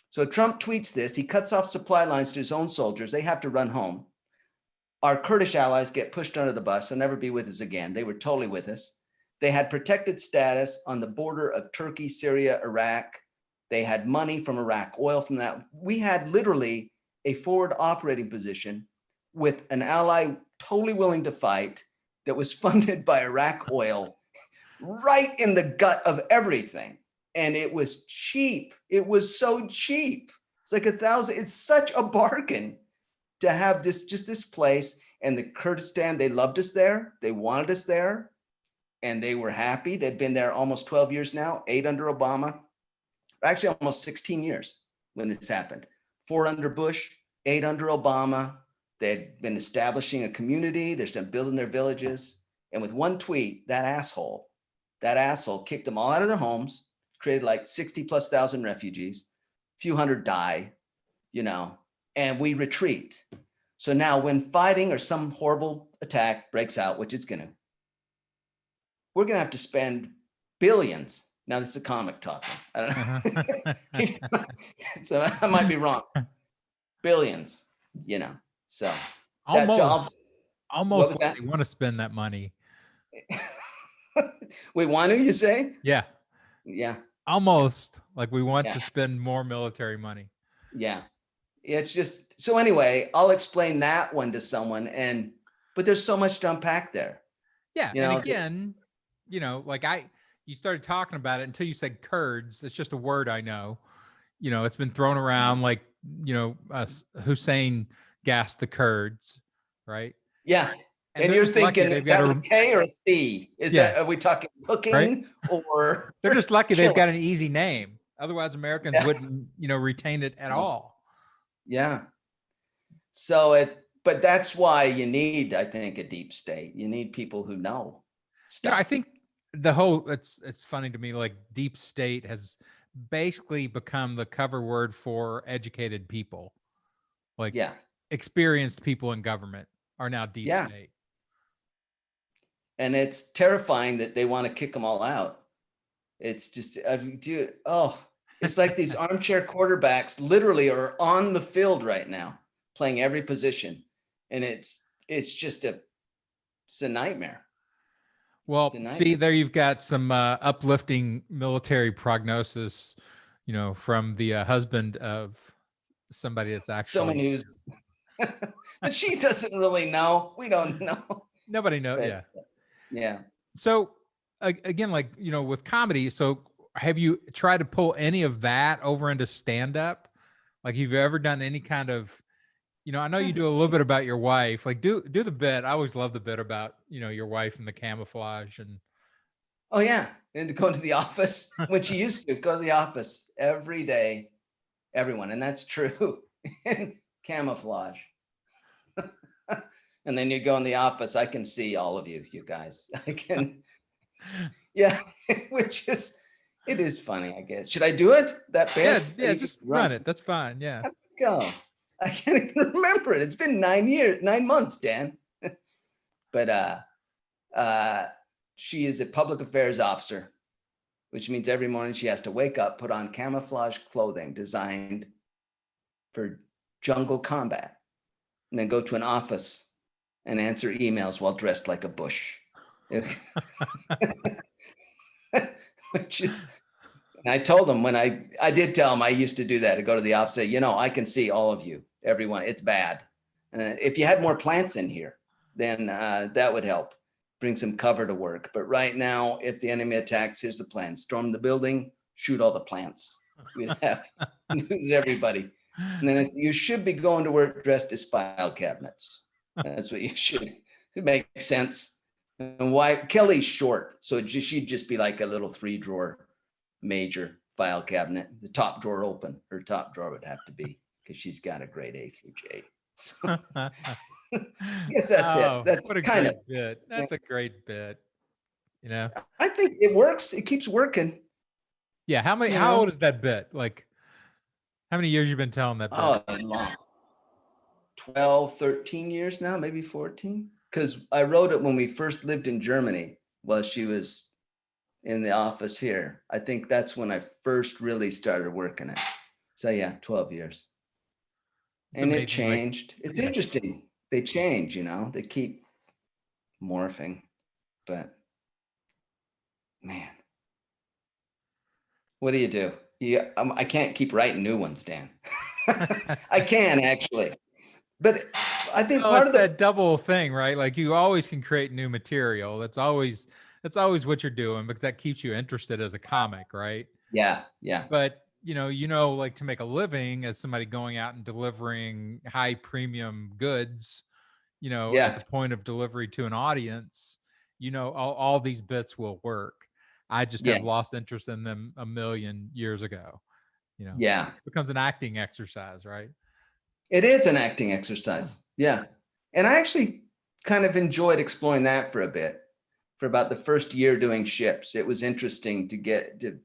So Trump tweets this. He cuts off supply lines to his own soldiers. They have to run home. Our Kurdish allies get pushed under the bus. They'll never be with us again. They were totally with us. They had protected status on the border of Turkey, Syria, Iraq. They had money from Iraq, oil from that. We had literally a forward operating position with an ally totally willing to fight that was funded by Iraq oil right in the gut of everything. And it was cheap. It was so cheap. It's like $1,000. It's such a bargain to have this, just this place. And the Kurdistan, they loved us there. They wanted us there. And they were happy. They'd been there almost 12 years now, 8 under Obama. Actually, almost 16 years when this happened. 4 under Bush, 8 under Obama. They'd been establishing a community. They're still building their villages. And with one tweet, that asshole kicked them all out of their homes, created like 60,000+ refugees, a few hundred die, and we retreat. So now when fighting or some horrible attack breaks out, which it's gonna, we're gonna have to spend billions. Now this is a comic talking. I don't know. So I might be wrong. Billions, so. Almost like they want to spend that money. We want to, you say? Yeah. Yeah. Almost like we want to spend more military money. Yeah. It's just, so anyway, I'll explain that one to someone but there's so much to unpack there. Yeah. And again, you started talking about it until you said Kurds. It's just a word I know. It's been thrown around like, Hussein gassed the Kurds, right? Yeah. And you're thinking, is that a K or a C? Are we talking cooking, right? Or they're just lucky they've got an easy name. Otherwise, Americans wouldn't, retain it at all. Yeah. So but that's why you need, I think, a deep state. You need people who know stuff. I think the whole, it's funny to me, like deep state has basically become the cover word for educated people. Like experienced people in government are now deep state. And it's terrifying that they want to kick them all out. It's just, it's like these armchair quarterbacks literally are on the field right now, playing every position. And it's just it's a nightmare. Well, see, there you've got some uplifting military prognosis, from the husband of somebody that's actually. Someone who's, but she doesn't really know. We don't know. Nobody knows. But, yeah. So again, like, with comedy, so have you tried to pull any of that over into stand-up? Like, you've ever done any kind of, I know you do a little bit about your wife, like do the bit. I always love the bit about, your wife and the camouflage and. Oh yeah. And going to the office when she used to go to the office every day, everyone. And that's true. And camouflage. And then you go in the office, I can see all of you guys. I can, which is, it is funny, I guess. Should I do it? That bit? Yeah, just run it. That's fine. Yeah. Let's go. I can't even remember it. It's been 9 months, Dan. But she is a public affairs officer which means every morning she has to wake up, put on camouflage clothing designed for jungle combat, and then go to an office and answer emails while dressed like a bush. Which is, and I told them when I did tell them I used to do that, to go to the office, say, you know, I can see all of you, everyone, it's bad. And if you had more plants in here, then that would help bring some cover to work. But right now, if the enemy attacks, here's the plan: storm the building, shoot all the plants. We'd have lose everybody. And then you should be going to work dressed as file cabinets. That's what you should. It makes sense. And why Kelly's short, so she'd just be like a little 3-drawer major file cabinet. The top drawer open. Her top drawer would have to be, because she's got a grade A through J. So I guess that's it. That's what a kind great of bit. That's a great bit. You know? I think it works. It keeps working. Yeah. How old is that bit? Like, how many years you been telling that bit? Oh, long. 12, 13 years now, maybe 14. Because I wrote it when we first lived in Germany while she was in the office here. I think that's when I first really started working it. So yeah, 12 years. It's and amazing, it changed. It's interesting. They change, you know, they keep morphing, but man, what do you do? I can't keep writing new ones, Dan. I can actually, but I think part of that double thing, right? Like you always can create new material. That's always what you're doing, because that keeps you interested as a comic, right? Yeah. But like to make a living as somebody going out and delivering high premium goods, at the point of delivery to an audience, all these bits will work. I just have lost interest in them a million years ago. It becomes an acting exercise, right? It is an acting exercise. Yeah. And I actually kind of enjoyed exploring that for a bit. For about the first year doing ships, it was interesting to get to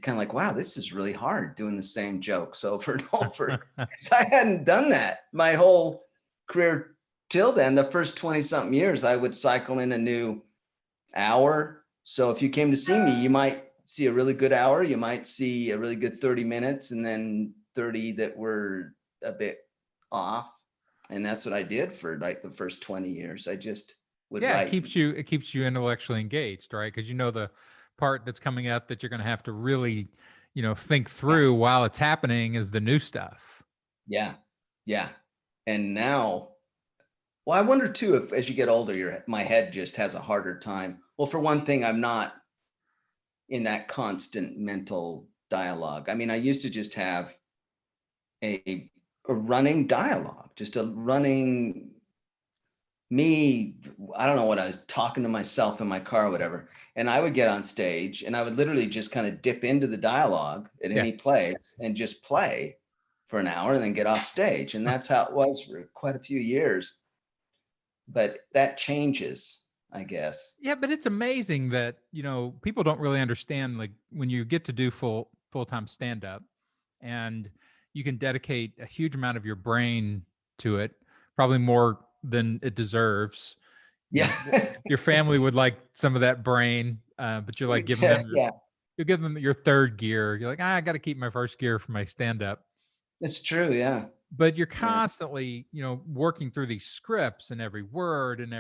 kind of like, wow, this is really hard doing the same jokes over and over. Because I hadn't done that my whole career till then. The first 20 something years, I would cycle in a new hour. So if you came to see me, you might see a really good hour, you might see a really good 30 minutes, and then 30 that were a bit off. And that's what I did for like the first 20 years. I just would write. It keeps you intellectually engaged, right? Because the part that's coming up that you're going to have to really, think through while it's happening is the new stuff. Yeah. And now, well, I wonder too, if as you get older, my head just has a harder time. Well, for one thing, I'm not in that constant mental dialogue. I mean, I used to just have a running dialogue, just a running me. I don't know what I was talking to myself in my car or whatever. And I would get on stage and I would literally just kind of dip into the dialogue at any place and just play for an hour and then get off stage. And that's how it was for quite a few years. But that changes, I guess. Yeah, but it's amazing that, people don't really understand, like when you get to do full-time stand-up and you can dedicate a huge amount of your brain to it, probably more than it deserves. Your family would like some of that brain, but you're like giving them, you give them your third gear. You're like, I got to keep my first gear for my stand-up. It's true, yeah. But you're constantly, working through these scripts and every word and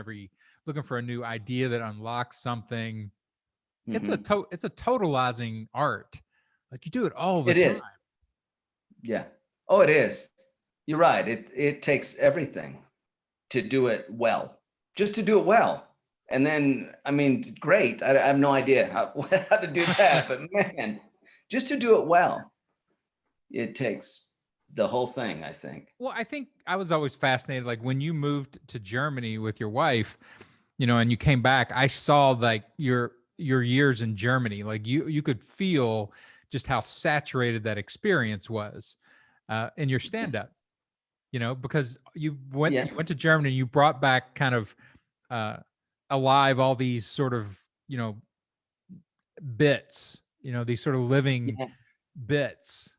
looking for a new idea that unlocks something. Mm-hmm. It's a totalizing art. Like you do it all the time. Is. Yeah. Oh, it is. You're right. It takes everything to do it well. Just to do it well. And then, I mean, great. I have no idea how to do that, but man, just to do it well, it takes the whole thing, I think. Well, I think I was always fascinated, like when you moved to Germany with your wife, and you came back, I saw like your years in Germany, like you could feel just how saturated that experience was in your stand-up, because you went to Germany and you brought back kind of alive all these sort of, bits, these sort of living bits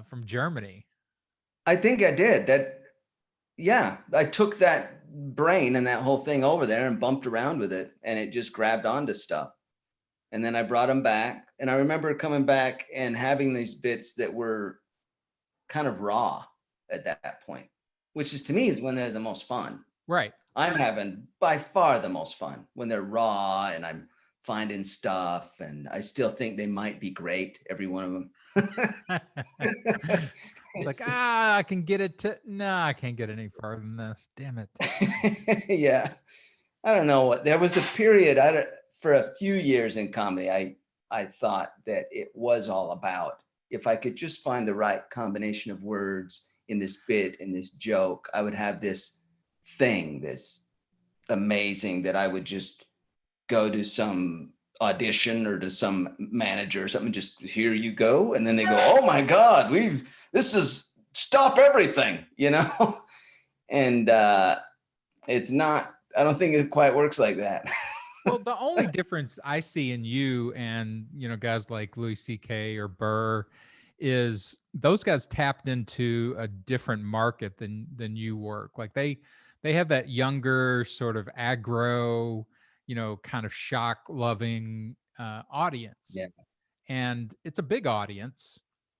from Germany. I think I did that. Yeah, I took that brain and that whole thing over there and bumped around with it, and it just grabbed onto stuff. And then I brought them back. And I remember coming back and having these bits that were kind of raw at that point, which is to me is when they're the most fun. Right. I'm having by far the most fun when they're raw and I'm finding stuff, and I still think they might be great, every one of them. It's like, I can get it to, no, I can't get any farther than this. Damn it. Yeah. I don't know what, there was a period for a few years in comedy, I thought that it was all about, if I could just find the right combination of words in this bit, in this joke, I would have this thing, this amazing, that I would just go to some audition or to some manager or something, just here you go. And then they go, oh my God, this is stop everything, you know? And it's not, I don't think it quite works like that. Well, the only difference I see in you and, guys like Louis C.K. or Burr is those guys tapped into a different market than you work. Like they have that younger sort of aggro, kind of shock loving audience. Yeah. And it's a big audience,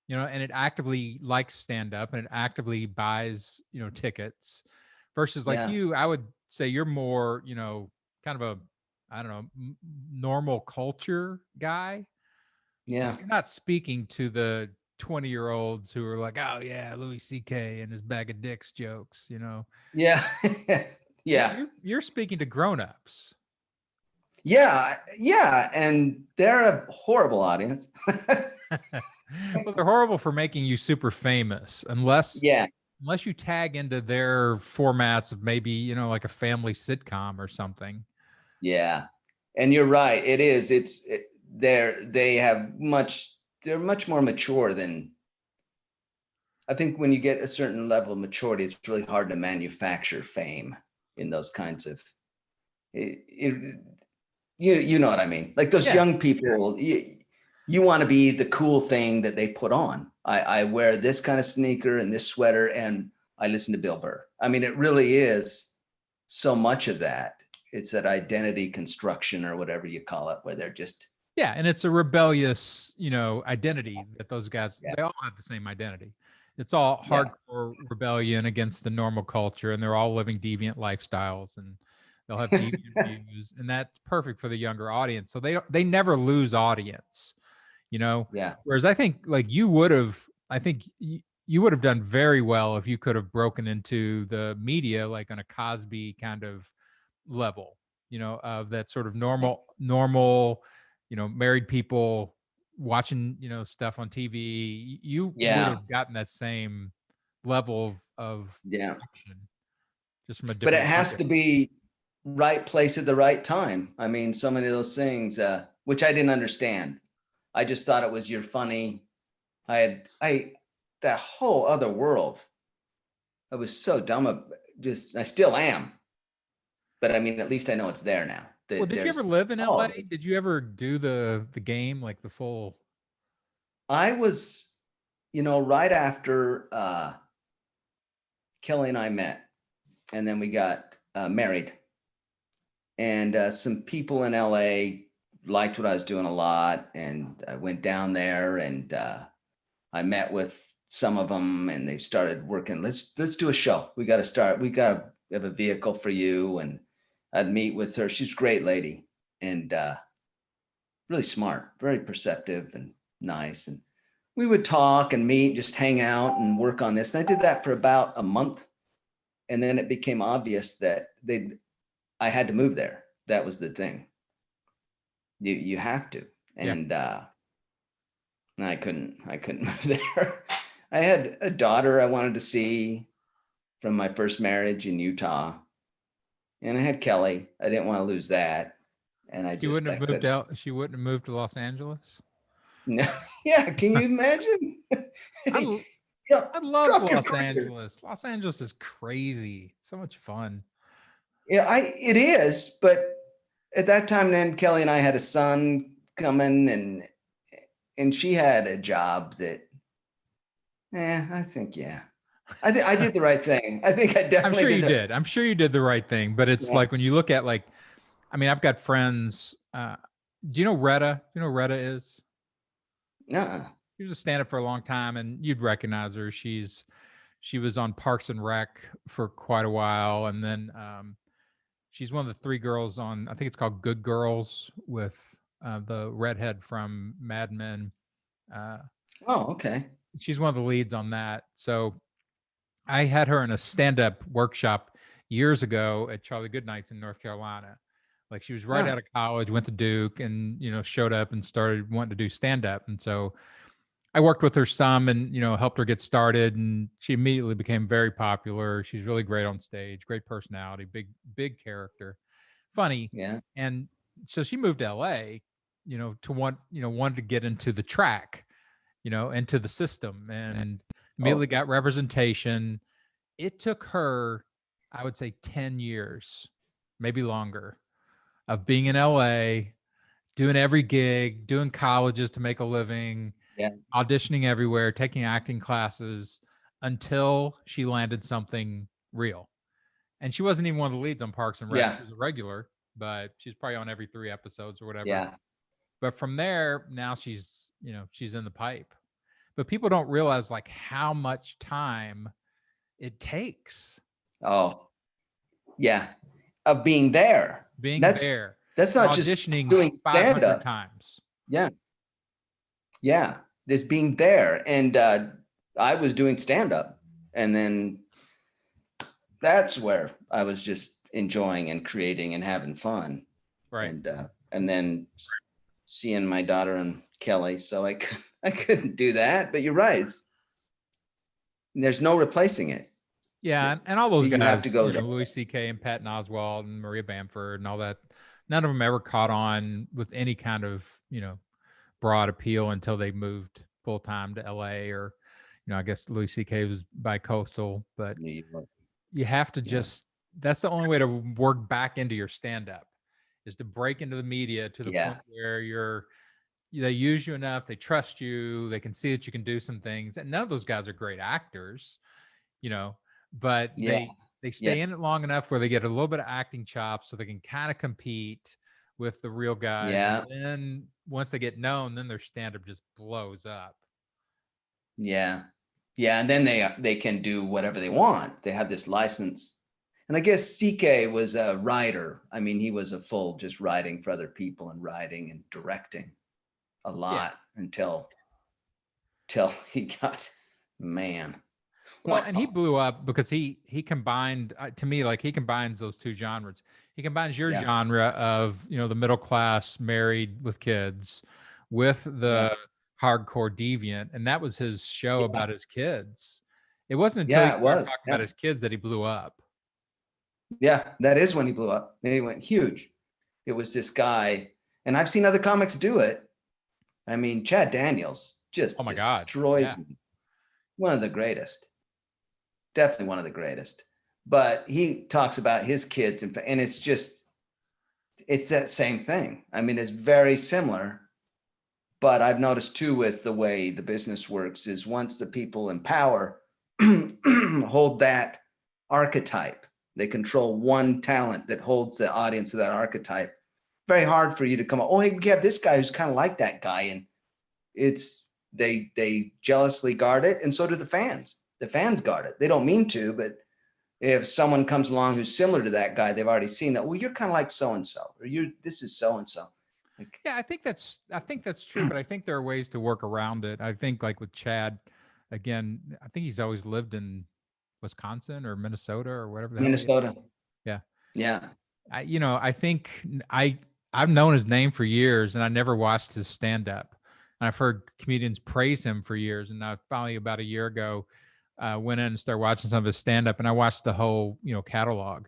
and it actively likes stand up and it actively buys, tickets versus like you, I would say you're more, kind of a, I don't know, normal culture guy. Yeah. You're not speaking to the 20-year-olds who are like, oh yeah, Louis C.K. and his bag of dicks jokes, Yeah. Yeah. You're speaking to grownups. Yeah. Yeah. And they're a horrible audience. Well, they're horrible for making you super famous unless you tag into their formats of maybe, like a family sitcom or something. Yeah. And you're right. It is. They're much more mature than, I think when you get a certain level of maturity, it's really hard to manufacture fame in those kinds of, you know what I mean? Like those young people, you want to be the cool thing that they put on. I wear this kind of sneaker and this sweater and I listen to Bill Burr. I mean, it really is so much of that. It's that identity construction or whatever you call it, where they're just. Yeah. And it's a rebellious, identity that those guys, they all have the same identity. It's all hardcore rebellion against the normal culture, and they're all living deviant lifestyles, and they'll have deviant views, and that's perfect for the younger audience. So they never lose audience, Yeah. Whereas I think like you would have done very well if you could have broken into the media, like on a Cosby kind of level, of that sort of normal, married people watching, stuff on TV. You would have gotten that same level of action just from a different. But it has to be right place at the right time. I mean, so many of those things, which I didn't understand. I just thought it was you're funny. That whole other world. I was so dumb. I still am. But I mean, at least I know it's there now. Well, did you ever live in LA? Did you ever do the game, like the full? I was, right after Kelly and I met, and then we got married. And some people in LA liked what I was doing a lot. And I went down there and I met with some of them and they started working. Let's do a show. We got to start. We have a vehicle for you. And I'd meet with her. She's a great lady and really smart, very perceptive and nice. And we would talk and meet, just hang out and work on this. And I did that for about a month. And then it became obvious that I had to move there. That was the thing. You have to. And I couldn't move there. I had a daughter I wanted to see from my first marriage in Utah. And I had Kelly. I didn't want to lose that. And She wouldn't have moved out. She wouldn't have moved to Los Angeles. No. Yeah. Can you imagine? I love Los Angeles. Los Angeles is crazy. It's so much fun. Yeah, it is. But at that time, then Kelly and I had a son coming and she had a job that, I think, I did the right thing. I think I definitely I'm sure you did. I'm sure you did the right thing. But it's like when you look at I've got friends Do you know Retta? You know who Retta is? Uh-uh. She was a stand-up for a long time, and you'd recognize her. She was on Parks and Rec for quite a while, and then she's one of the 3 girls on, I think it's called Good Girls, with the redhead from Mad Men. Oh, okay. She's one of the leads on that. So I had her in a stand-up workshop years ago at Charlie Goodnight's in North Carolina. Like, she was right Huh. out of college, went to Duke, and showed up and started wanting to do stand-up. And so I worked with her some, and helped her get started, and she immediately became very popular. She's really great on stage, great personality, big character, funny. Yeah. And so she moved to LA, wanted to get into the track, into the system, and immediately got representation. It took her, I would say, 10 years, maybe longer, of being in LA, doing every gig, doing colleges to make a living, Yeah. auditioning everywhere, taking acting classes, until she landed something real. And she wasn't even one of the leads on Parks and Rec. Yeah. She was a regular, but she's probably on every 3 episodes or whatever. Yeah. But from there, now she's in the pipe. But people don't realize like how much time it takes Oh, yeah. Of being there. being That's there, not just auditioning doing 500 stand-up. times. Yeah. Yeah. Just being there. And I was doing stand-up, and then that's where I was just enjoying and creating and having fun. Right. And then seeing my daughter and Kelly, so I couldn't do that. But you're right. There's no replacing it. Yeah, and all those You guys, have to go there. Louis C.K. and Patton Oswalt and Maria Bamford and all that, none of them ever caught on with any kind of, broad appeal until they moved full time to LA, or, I guess Louis C.K. was bi-coastal, but you have to just, that's the only way to work back into your stand-up, is to break into the media to the point where they use you enough, they trust you, they can see that you can do some things. And none of those guys are great actors, but they stay in it long enough where they get a little bit of acting chops so they can kind of compete with the real guys. Yeah. And then once they get known, then their stand-up just blows up. Yeah. Yeah. And then they can do whatever they want. They have this license. And I guess CK was a writer. I mean, he was a full just writing for other people and writing and directing a lot until he got, man. Well, and he blew up because he combined, to me, like, he combines those 2 genres. He combines your genre of, the middle class married with kids with the hardcore deviant. And that was his show about his kids. It wasn't until he started talking about his kids that he blew up. Yeah, that is when he blew up. And he went huge. It was this guy, and I've seen other comics do it. I mean, Chad Daniels just destroys me. One of the greatest. Definitely one of the greatest. But he talks about his kids, and it's that same thing. I mean, it's very similar. But I've noticed too, with the way the business works, is once the people in power hold that archetype, they control one talent that holds the audience of that archetype. Very hard for you to come up, oh, you have this guy who's kind of like that guy. And they jealously guard it. And so do the fans. The fans guard it. They don't mean to, but if someone comes along who's similar to that guy, they've already seen that, well, you're kind of like so-and-so, or this is so-and-so. Like, yeah, I think that's true, but I think there are ways to work around it. I think, like with Chad, again, I think he's always lived in Wisconsin or Minnesota or whatever the Minnesota. hell. Yeah. Yeah. I think I've known his name for years, and I never watched his stand-up. And I've heard comedians praise him for years. And I finally, about a year ago, went in and started watching some of his stand-up, and I watched the whole, catalog,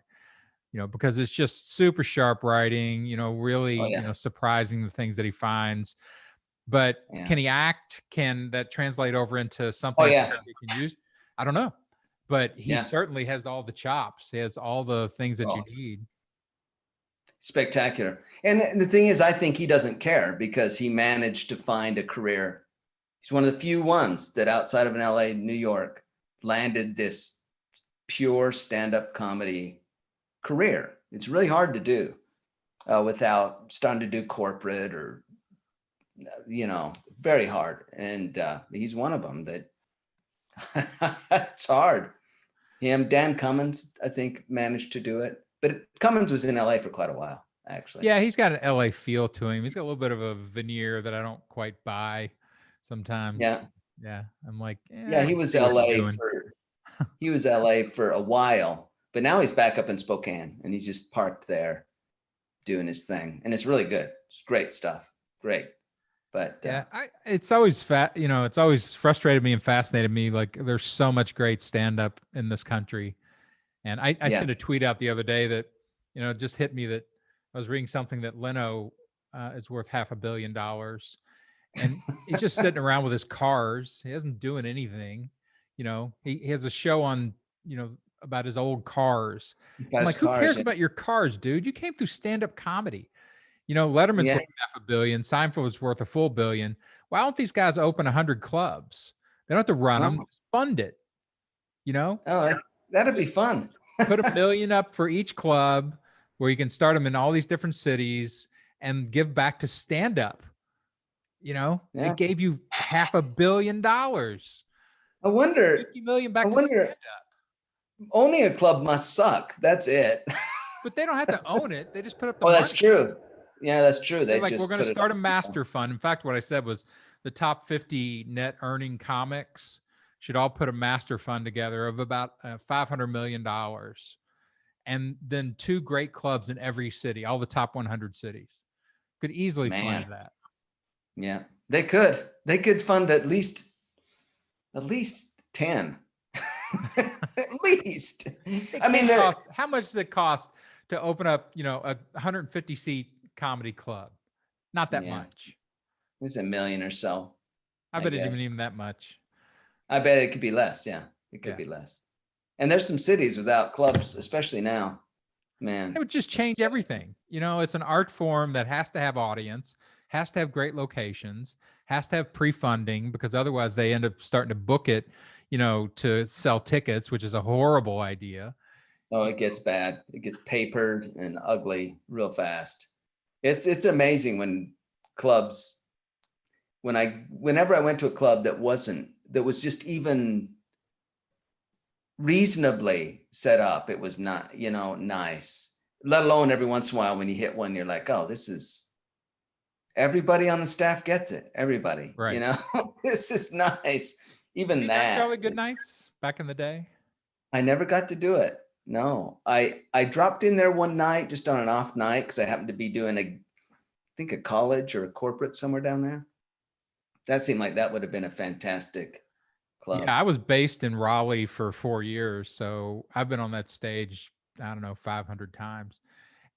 because it's just super sharp writing, really, surprising the things that he finds. But can he act? Can that translate over into something that he can use? I don't know. But he certainly has all the chops. He has all the things that you need. Spectacular. And the thing is, I think he doesn't care, because he managed to find a career. He's one of the few ones that outside of an LA, New York, landed this pure stand-up comedy career. It's really hard to do. without starting to do corporate or, very hard. And he's one of them that it's hard. Dan Cummins, I think, managed to do it. But Cummins was in LA for quite a while, actually. Yeah, he's got an LA feel to him. He's got a little bit of a veneer that I don't quite buy sometimes. Yeah. I'm like, I he can was see what you're LA doing. he was LA for a while, but now he's back up in Spokane and he's just parked there doing his thing. And it's really good. It's great stuff. Great. But Yeah, it's always it's always frustrated me and fascinated me. Like, there's so much great stand up in this country. And I sent a tweet out the other day that, it just hit me that I was reading something that Leno is worth $500 million. And he's just sitting around with his cars. He isn't doing anything. He has a show on, about his old cars. I'm like, who cares about your cars, dude? You came through stand-up comedy. Letterman's worth $500 million. Seinfeld was worth $1 billion. Why don't these guys open 100 clubs? They don't have to run them. Just fund it. Oh, that'd be fun. Put $1 million up for each club where you can start them in all these different cities and give back to stand-up. It gave you $500 million. I wonder, 50 million back to stand-up. Owning a club must suck. That's it. But they don't have to own it. They just put up the money. That's true. Yeah, that's true. They're like, we're going to start a master fund. In fact, what I said was the top 50 net earning comics should all put a master fund together of about $500 million. And then 2 great clubs in every city, all the top 100 cities. Could easily fund that. Yeah, they could. They could fund at least 10. At least. I mean, how much does it cost to open up, a 150 seat comedy club? Not that much. It's $1 million or so. I bet it isn't even that much. I bet it could be less. Yeah, it could be less. And there's some cities without clubs, especially now. Man, it would just change everything. It's an art form that has to have audience, has to have great locations, has to have pre-funding, because otherwise they end up starting to book it, to sell tickets, which is a horrible idea. Oh, it gets bad. It gets papered and ugly real fast. It's amazing when clubs, whenever I went to a club that was just even reasonably set up, it was not, nice, let alone every once in a while when you hit one, you're like, oh, this is, everybody on the staff gets it. Everybody, right. This is nice. Even that. Jolly Good Nights back in the day? I never got to do it. No, I dropped in there one night, just on an off night, because I happened to be doing a college or a corporate somewhere down there. That seemed like that would have been a fantastic club. Yeah, I was based in Raleigh for 4 years, so I've been on that stage, I don't know, 500 times.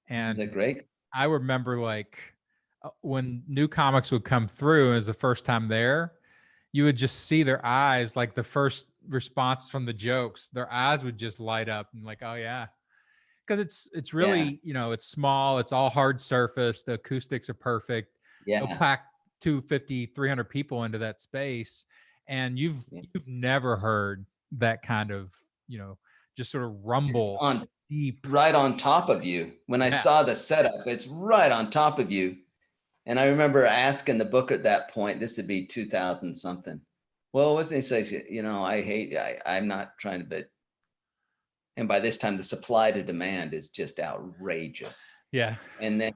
And is that great? I remember, like, when new comics would come through, as the first time there, you would just see their eyes, like the first response from the jokes, their eyes would just light up and like, oh yeah. Because it's really, it's small, it's all hard surface, the acoustics are perfect. You'll pack 250, 300 people into that space, and you've never heard that kind of, just sort of rumble on deep, right on top of you. When I saw the setup, it's right on top of you. And I remember asking the booker at that point, this would be 2000 something. Well, wasn't he say, I'm not trying to, but, and by this time the supply to demand is just outrageous. Yeah. And then it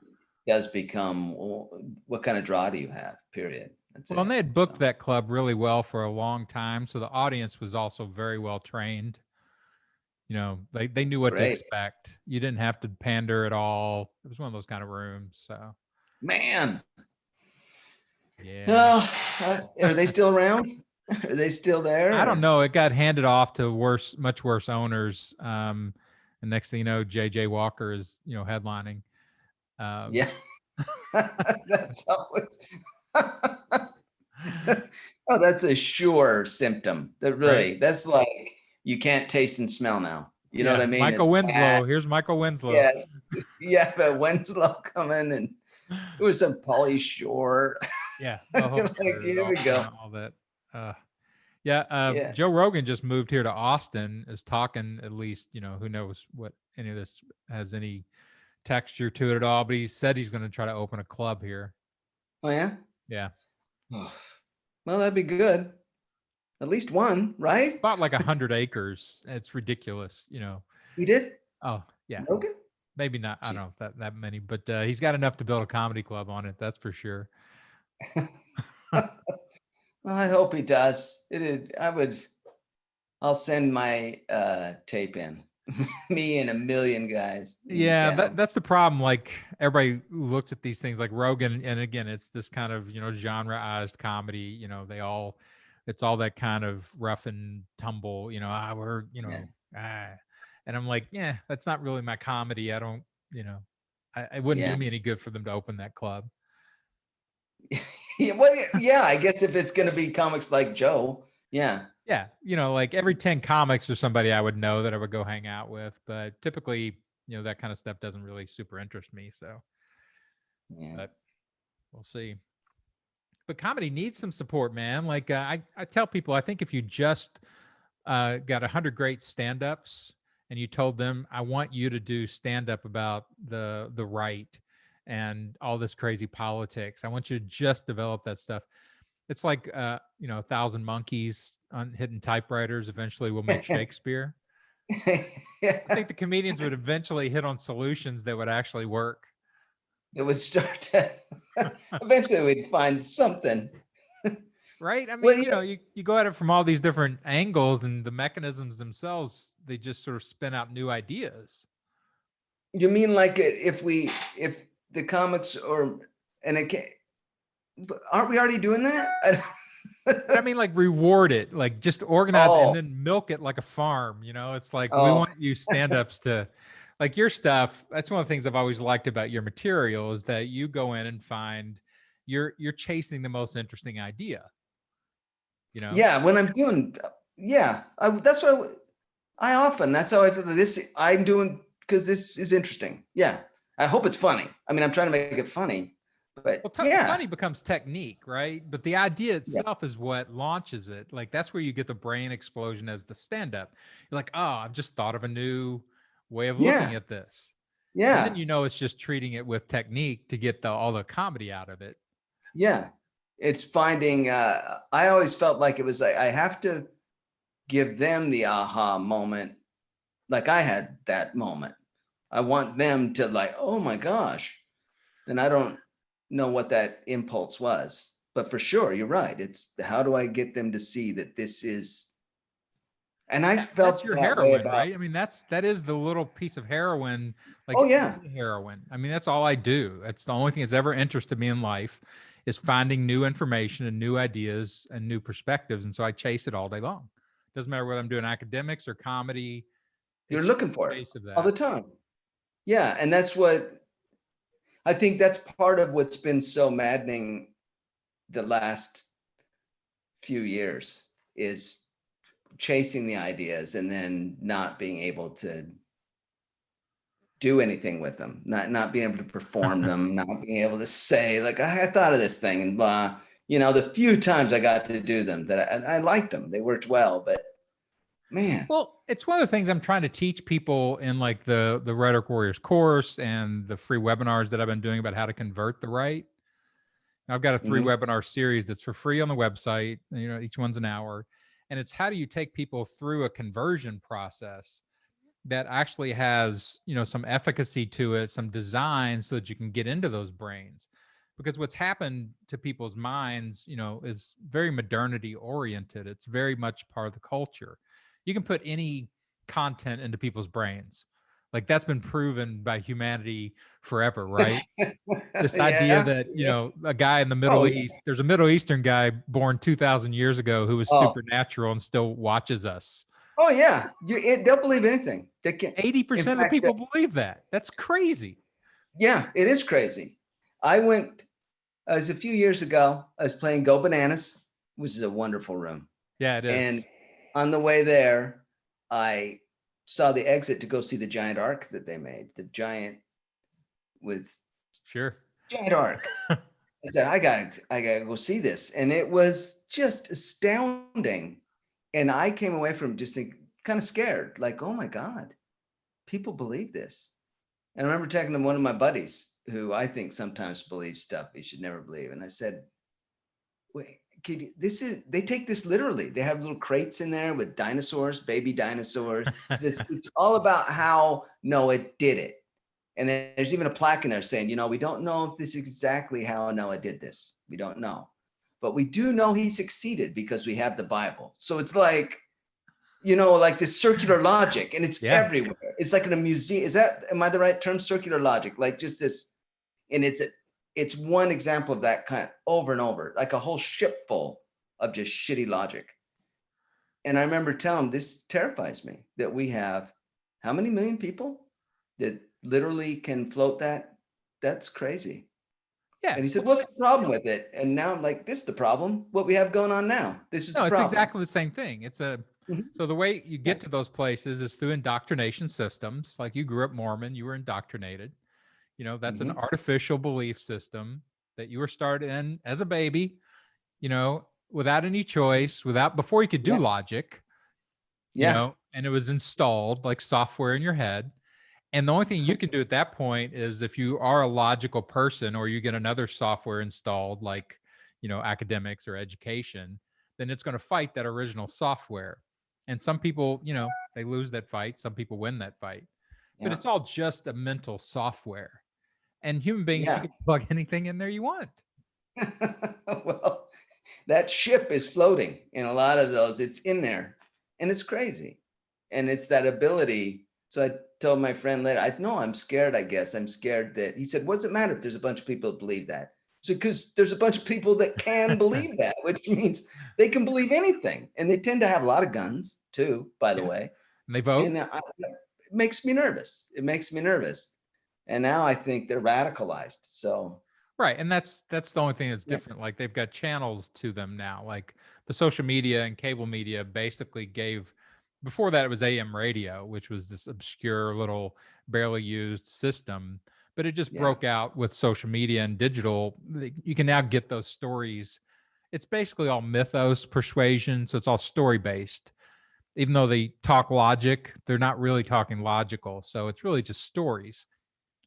does become, well, what kind of draw do you have, period? That's and they had booked that club really well for a long time. So the audience was also very well trained. They knew what to expect. You didn't have to pander at all. It was one of those kind of rooms. So, man. Yeah. Are they still around? Are they still there? I don't know. It got handed off to much worse owners. And next thing you know, JJ Walker is, headlining. Yeah. That's always. Oh, that's a sure symptom. That's like, you can't taste and smell now. You know what I mean? Michael Winslow. Here's Michael Winslow. Yeah. Yeah, but Winslow coming, and it was some Pauly Shore. Yeah. Like, here we go. All that. Joe Rogan just moved here to Austin, is talking, at least, who knows what any of this has any texture to it at all, but he said he's going to try to open a club here. Oh yeah. Yeah. Oh, well, that'd be good. At least one, right? About like 100 acres. It's ridiculous, you know. He did. Oh, yeah. Rogan? Maybe not. I Gee. don't know that many, but he's got enough to build a comedy club on it. That's for sure. Well, I hope he does. I'll send my tape in. Me and a million guys. Yeah, Yeah. that's the problem. Like everybody looks at these things like Rogan, and again, it's this kind of, you know, genreized comedy. You know, it's all that kind of rough and tumble. You know, we're, you know, and I'm like, yeah, that's not really my comedy. I don't, you know, it wouldn't do me any good for them to open that club. Yeah, well, yeah, I guess if it's going to be comics like Joe, yeah. Yeah, you know, like every 10 comics or somebody I would know that I would go hang out with, but typically, you know, that kind of stuff doesn't really super interest me. So, Yeah. but we'll see. But comedy needs some support, man. Like I tell people, I think if you just got 100 great stand-ups and you told them, I want you to do stand-up about the right and all this crazy politics, I want you to just develop that stuff. It's like, you know, 1,000 monkeys on hitting typewriters eventually will make Shakespeare. I think the comedians would eventually hit on solutions that would actually work. It would start to, eventually we'd find something. Right? I mean, Well, you know, you go at it from all these different angles, and the mechanisms themselves, they just sort of spin out new ideas. you mean like if the comics and it can't, aren't we already doing that? But I mean, like reward it, like just organize it and Oh, then milk it like a farm. You know, it's like we oh, want you stand-ups to, like your stuff. That's one of the things I've always liked about your material is that you go in and find you're chasing the most interesting idea. You know? yeah. When I'm doing, yeah, that's what that's how I feel this. I'm doing because this is interesting. Yeah, I hope it's funny. I mean, I'm trying to make it funny, but Well, yeah, funny becomes technique, right? But the idea yeah, itself is what launches it. Like that's where you get the brain explosion as the stand-up. You're like, oh, I've just thought of a new way of looking yeah, at this. Then yeah, you know it's just treating it with technique to get all the comedy out of it. yeah. It's finding. I always felt like it was like I have to give them the aha moment, like I had that moment. I want them to like, oh my gosh. And I don't know what that impulse was, but for sure, you're right. It's how do I get them to see that this is, and I That's felt your that way heroin, about, right? I mean, that is the little piece of heroin, like oh yeah, heroin. I mean, that's all I do. That's the only thing that's ever interested me in life is finding new information and new ideas and new perspectives. And so I chase it all day long. Doesn't matter whether I'm doing academics or comedy. you're It's just looking for a it chase of all the that. time. Yeah. And that's what I think that's part of what's been so maddening the last few years is chasing the ideas and then not being able to do anything with them, not being able to perform them, not being able to say like I thought of this thing and blah. You know, the few times I got to do them that I liked them, they worked well, but man, Well, it's one of the things I'm trying to teach people in like the Rhetoric Warriors course and the free webinars that I've been doing about how to convert the right. I've got a 3 mhm. webinar series that's for free on the website. You know, each one's an hour. And it's how do you take people through a conversion process that actually has, you know, some efficacy to it, some design so that you can get into those brains. Because what's happened to people's minds, you know, is very modernity oriented. It's very much part of the culture. You can put any content into people's brains. Like that's been proven by humanity forever, right? This idea Yeah, that, you know, a guy in the oh Middle yeah, East, there's a Middle Eastern guy born 2,000 years ago who was oh supernatural and still watches us. oh yeah, they'll believe anything. They can. In 80% of the fact, people believe that. That's crazy. yeah, it is crazy. I went. It was a few years ago. I was playing Go Bananas, which is a wonderful room. Yeah, it And is. on the way there, I saw the exit to go see the giant arc that they made. The giant with Sure. giant arc. I said, I gotta go see this. And it was just astounding. And I came away from just kind of scared, like, oh my God, people believe this. And I remember talking to one of my buddies who I think sometimes believes stuff he should never believe. And I said, wait, they take this literally. They have little crates in there with dinosaurs, baby dinosaurs. It's all about how Noah did it. And then there's even a plaque in there saying, we don't know if this is exactly how Noah did this. We don't know. But we do know he succeeded because we have the Bible. So it's like, like this circular logic, and it's everywhere. It's like in a museum. Am I the right term? Circular logic, like just this, and it's one example of that kind over and over, like a whole ship full of just shitty logic. And I remember telling him, this terrifies me that we have how many million people that literally can float that? That's crazy. Yeah. And he said, what's the problem with it? And now I'm like, this is the problem. What we have going on now. This is the problem. It's exactly the same thing. So the way you get to those places is through indoctrination systems. Like you grew up Mormon, you were indoctrinated. That's an artificial belief system that you were started in as a baby, without any choice, before you could do logic, and it was installed like software in your head. And the only thing you can do at that point is if you are a logical person or you get another software installed, like, academics or education, then it's going to fight that original software. And some people, they lose that fight. Some people win that fight, but it's all just a mental software. And human beings, you can plug anything in there you want. Well, that ship is floating in a lot of those. It's in there and it's crazy. And it's that ability. So I told my friend later, I'm scared, I guess. I'm scared that he said, what does it matter if there's a bunch of people that believe that? So because there's a bunch of people that can believe that, which means they can believe anything. And they tend to have a lot of guns too, by the way. And they vote. And it makes me nervous. It makes me nervous. And now I think they're radicalized. So right. And that's the only thing that's different. Like they've got channels to them now. Like the social media and cable media basically gave, before that it was AM radio, which was this obscure little barely used system, but it just broke out with social media and digital. You can now get those stories. It's basically all mythos persuasion. So it's all story based. Even though they talk logic, they're not really talking logical. So it's really just stories.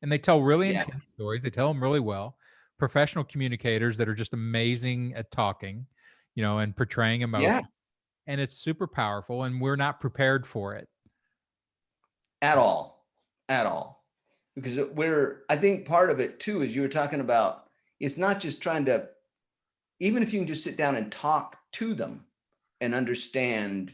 And they tell really intense stories. They tell them really well. Professional communicators that are just amazing at talking, and portraying emotion. Yeah. And it's super powerful, and we're not prepared for it. At all. Because I think part of it too, is you were talking about, it's not just trying to, even if you can just sit down and talk to them and understand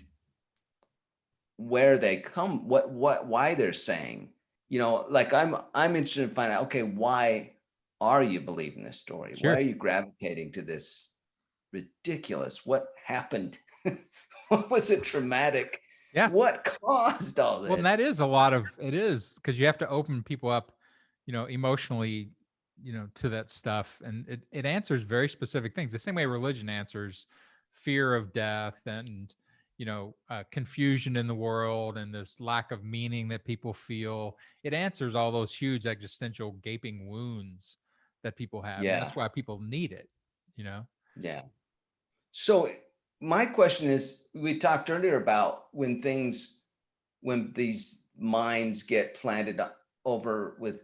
where they come, why they're saying, like I'm interested in finding out, okay, why are you believing this story? Sure. Why are you gravitating to this ridiculous? What happened? What was it traumatic? Yeah. What caused all this? Well, and that is it is because you have to open people up, emotionally, to that stuff. And it answers very specific things. The same way religion answers fear of death and, confusion in the world and this lack of meaning that people feel. It answers all those huge existential gaping wounds that people have. Yeah. And that's why people need it, Yeah. So my question is, we talked earlier about when these minds get planted over with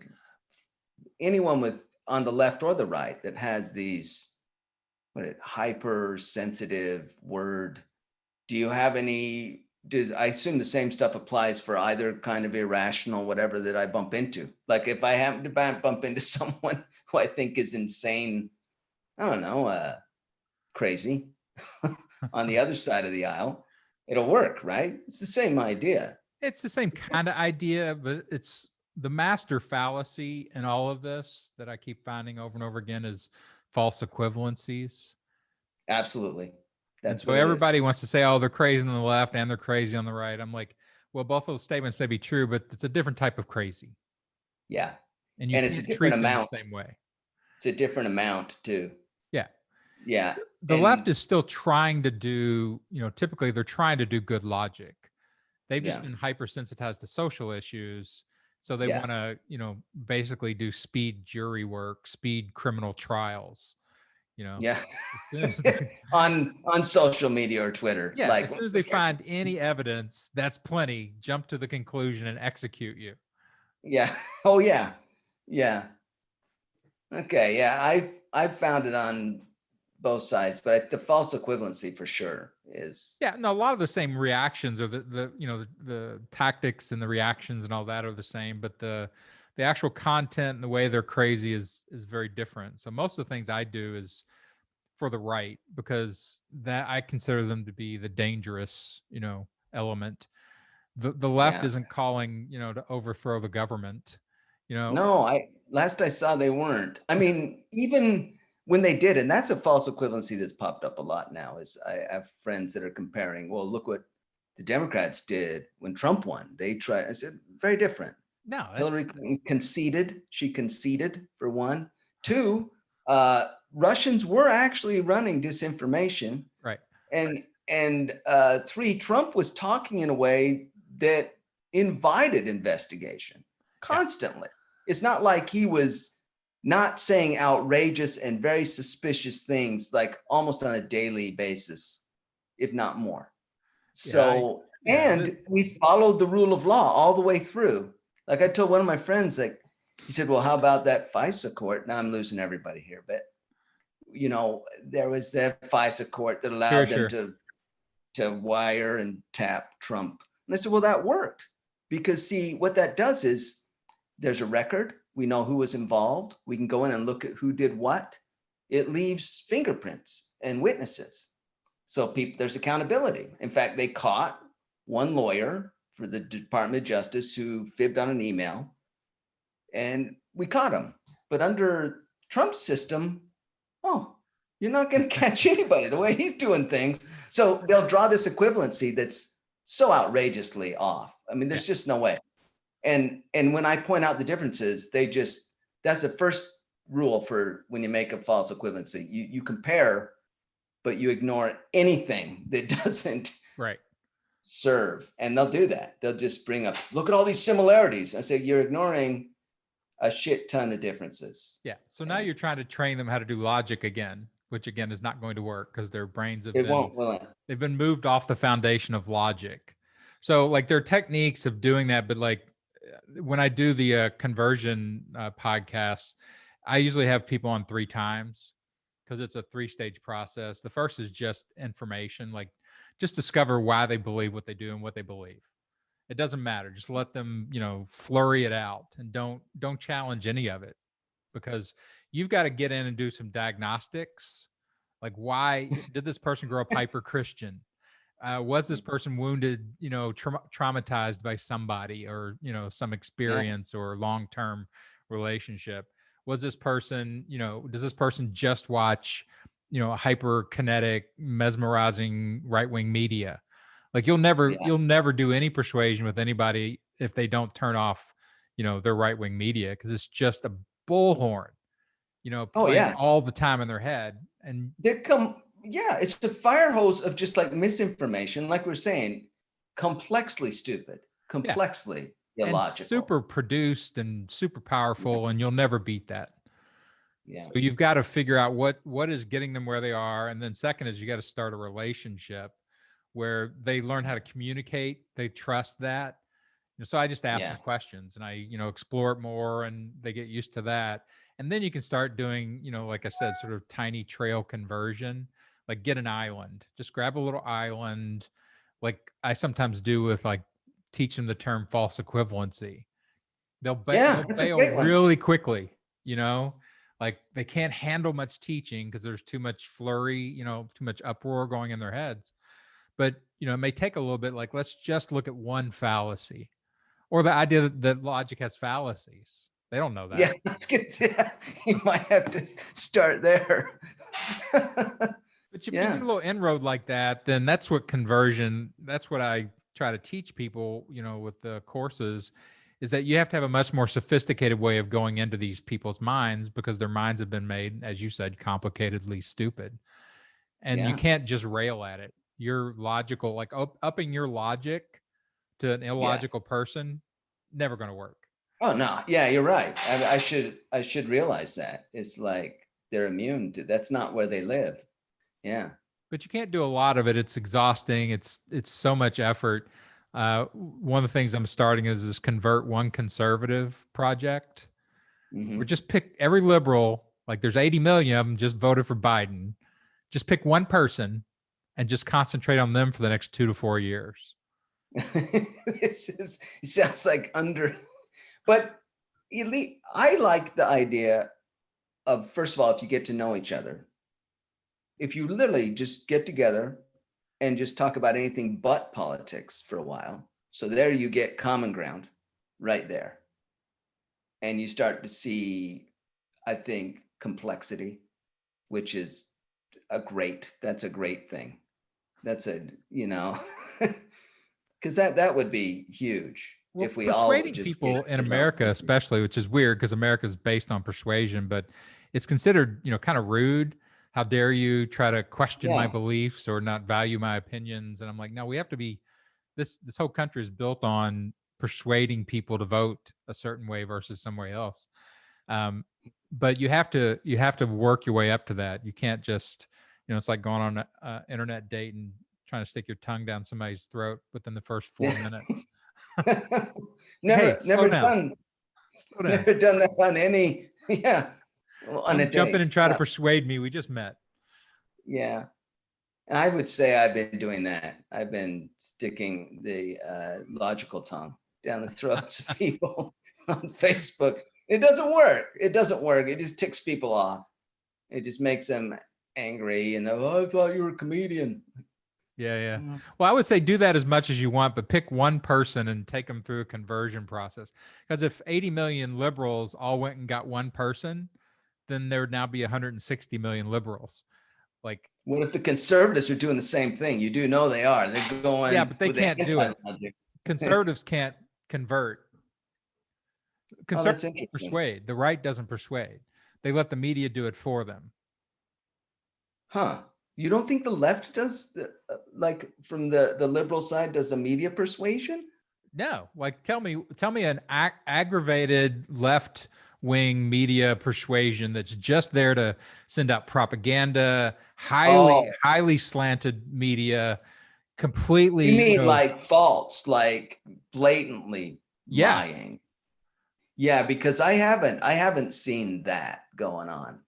anyone on the left or the right that has these hypersensitive word. Do you have I assume the same stuff applies for either kind of irrational, whatever that I bump into. Like if I happen to bump into someone who I think is insane, I don't know, crazy on the other side of the aisle, it'll work, right? It's the same idea. It's the same kind of idea, but it's the master fallacy in all of this that I keep finding over and over again is false equivalencies. Absolutely. That's so everybody wants to say, oh, they're crazy on the left and they're crazy on the right. I'm like, well, both those statements may be true, but it's a different type of crazy. Yeah. And it's a different amount. The same way. It's a different amount too. Yeah. Yeah. The left is still trying to do, typically they're trying to do good logic. They've just been hypersensitized to social issues. So they want to, basically do speed jury work, speed criminal trials. Yeah. on social media or Twitter. Yeah. Like, as soon as they find any evidence, that's plenty. Jump to the conclusion and execute you. Yeah. Oh yeah. Yeah. Okay. Yeah. I've found it on both sides, but the false equivalency for sure is. Yeah, no, a lot of the same reactions or the the tactics and the reactions and all that are the same, but the actual content and the way they're crazy is very different. So most of the things I do is for the right, because that I consider them to be the dangerous, element. The left Yeah. isn't calling, to overthrow the government, you know. No, last I saw they weren't. I mean, even when they did, and that's a false equivalency that's popped up a lot now, is I have friends that are comparing, well, look what the Democrats did when Trump won. They tried, I said, very different. No, that's Hillary Clinton conceded. She conceded, for one. Two, Russians were actually running disinformation. right. And three, Trump was talking in a way that invited investigation Yeah. constantly. It's not like he was not saying outrageous and very suspicious things like almost on a daily basis, if not more. So, and we followed the rule of law all the way through. Like I told one of my friends, like, he said, well, how about that FISA court? Now I'm losing everybody here, but there was that FISA court that allowed them to wire and tap Trump. And I said, well, that worked because see, what that does is there's a record. We know who was involved. We can go in and look at who did what. It leaves fingerprints and witnesses. So there's accountability. In fact, they caught one lawyer for the Department of Justice who fibbed on an email, and we caught him. But under Trump's system, oh, you're not going to catch anybody the way he's doing things. So they'll draw this equivalency that's so outrageously off. I mean, there's just no way. And when I point out the differences, that's the first rule for when you make a false equivalency. You compare, but you ignore anything that doesn't serve. And they'll do that. They'll just bring up, look at all these similarities. I say, you're ignoring a shit ton of differences. Yeah. So now you're trying to train them how to do logic again, which again is not going to work because their brains they've been moved off the foundation of logic. So like their techniques of doing that, but like when I do the conversion podcast, I usually have people on 3 times because it's a 3-stage process. The first is just information, like just discover why they believe what they do and what they believe. It doesn't matter. Just let them, flurry it out and don't challenge any of it, because you've got to get in and do some diagnostics. Like, why did this person grow up hyper Christian? Was this person wounded, traumatized by somebody or, some experience or long-term relationship? Was this person, does this person just watch, hyperkinetic, mesmerizing right-wing media? Like you'll never do any persuasion with anybody if they don't turn off, their right-wing media, because it's just a bullhorn, playing all the time in their head. And it's the fire hose of just like misinformation, like we're saying, complexly stupid, complexly illogical, and super produced and super powerful, and you'll never beat that. Yeah. So you've got to figure out what is getting them where they are, and then second is you got to start a relationship where they learn how to communicate. They trust that. So I just ask them questions and I, explore it more, and they get used to that. And then you can start doing, like I said, sort of tiny trail conversion, like get an island, just grab a little island. Like I sometimes do with like teach them the term false equivalency. They'll bail really quickly, like they can't handle much teaching because there's too much flurry, too much uproar going in their heads. But, it may take a little bit, like, let's just look at one fallacy, or the idea that logic has fallacies. They don't know that. Yeah, you might have to start there. But if you do a little inroad like that, then that's what I try to teach people, with the courses, is that you have to have a much more sophisticated way of going into these people's minds, because their minds have been made, as you said, complicatedly stupid. And you can't just rail at it. You're logical, like upping your logic to an illogical person, never going to work. Oh no, yeah, you're right. I should realize that. It's like they're immune to, that's not where they live. Yeah. But you can't do a lot of it. It's exhausting. It's so much effort. One of the things I'm starting is this Convert One Conservative project. Mhm. Or just pick every liberal, like there's 80 million of them just voted for Biden. Just pick one person and just concentrate on them for the next 2 to 4 years. It sounds like but I like the idea of, first of all, if you get to know each other, if you literally just get together and just talk about anything but politics for a while. So there you get common ground right there. And you start to see, I think, complexity, which is that's a great thing. That's because that would be huge Well, if we all would persuading just people in get along. America, especially, which is weird because America is based on persuasion, but it's considered, kind of rude. How dare you try to question my Yeah. beliefs or not value my opinions? And I'm like, no, we have to be. This whole country is built on persuading people to vote a certain way versus somewhere else. But you have to work your way up to that. You can't just, it's like going on an internet date and trying to stick your tongue down somebody's throat within the first 4 minutes. Hey, slow Never down. done Slow down. never done that on any on a Don't jump in date. and try to No. persuade me. We just met. Yeah. I would say I've been doing that. I've been sticking the logical tongue down the throats of people on Facebook. It doesn't work. It doesn't work. It just ticks people off. It just makes them angry and I thought you were a comedian. Yeah. Well, I would say do that as much as you want, but pick one person and take them through a conversion process. Because if 80 million liberals all went and got one person, then there would now be 160 million liberals. Like, what if the conservatives are doing the same thing? You do know they are. They're going. Yeah, but they with can't do it. anti-logic. Conservatives can't convert. That's Conservatives interesting. persuade. The right doesn't persuade. They let the media do it for them. Huh. You don't think the left does, like from the liberal side, does the media persuasion? No, like tell me an aggravated left wing media persuasion that's just there to send out propaganda, highly slanted media, completely. You mean like false, like blatantly Yeah. lying? Yeah, because I haven't seen that going on.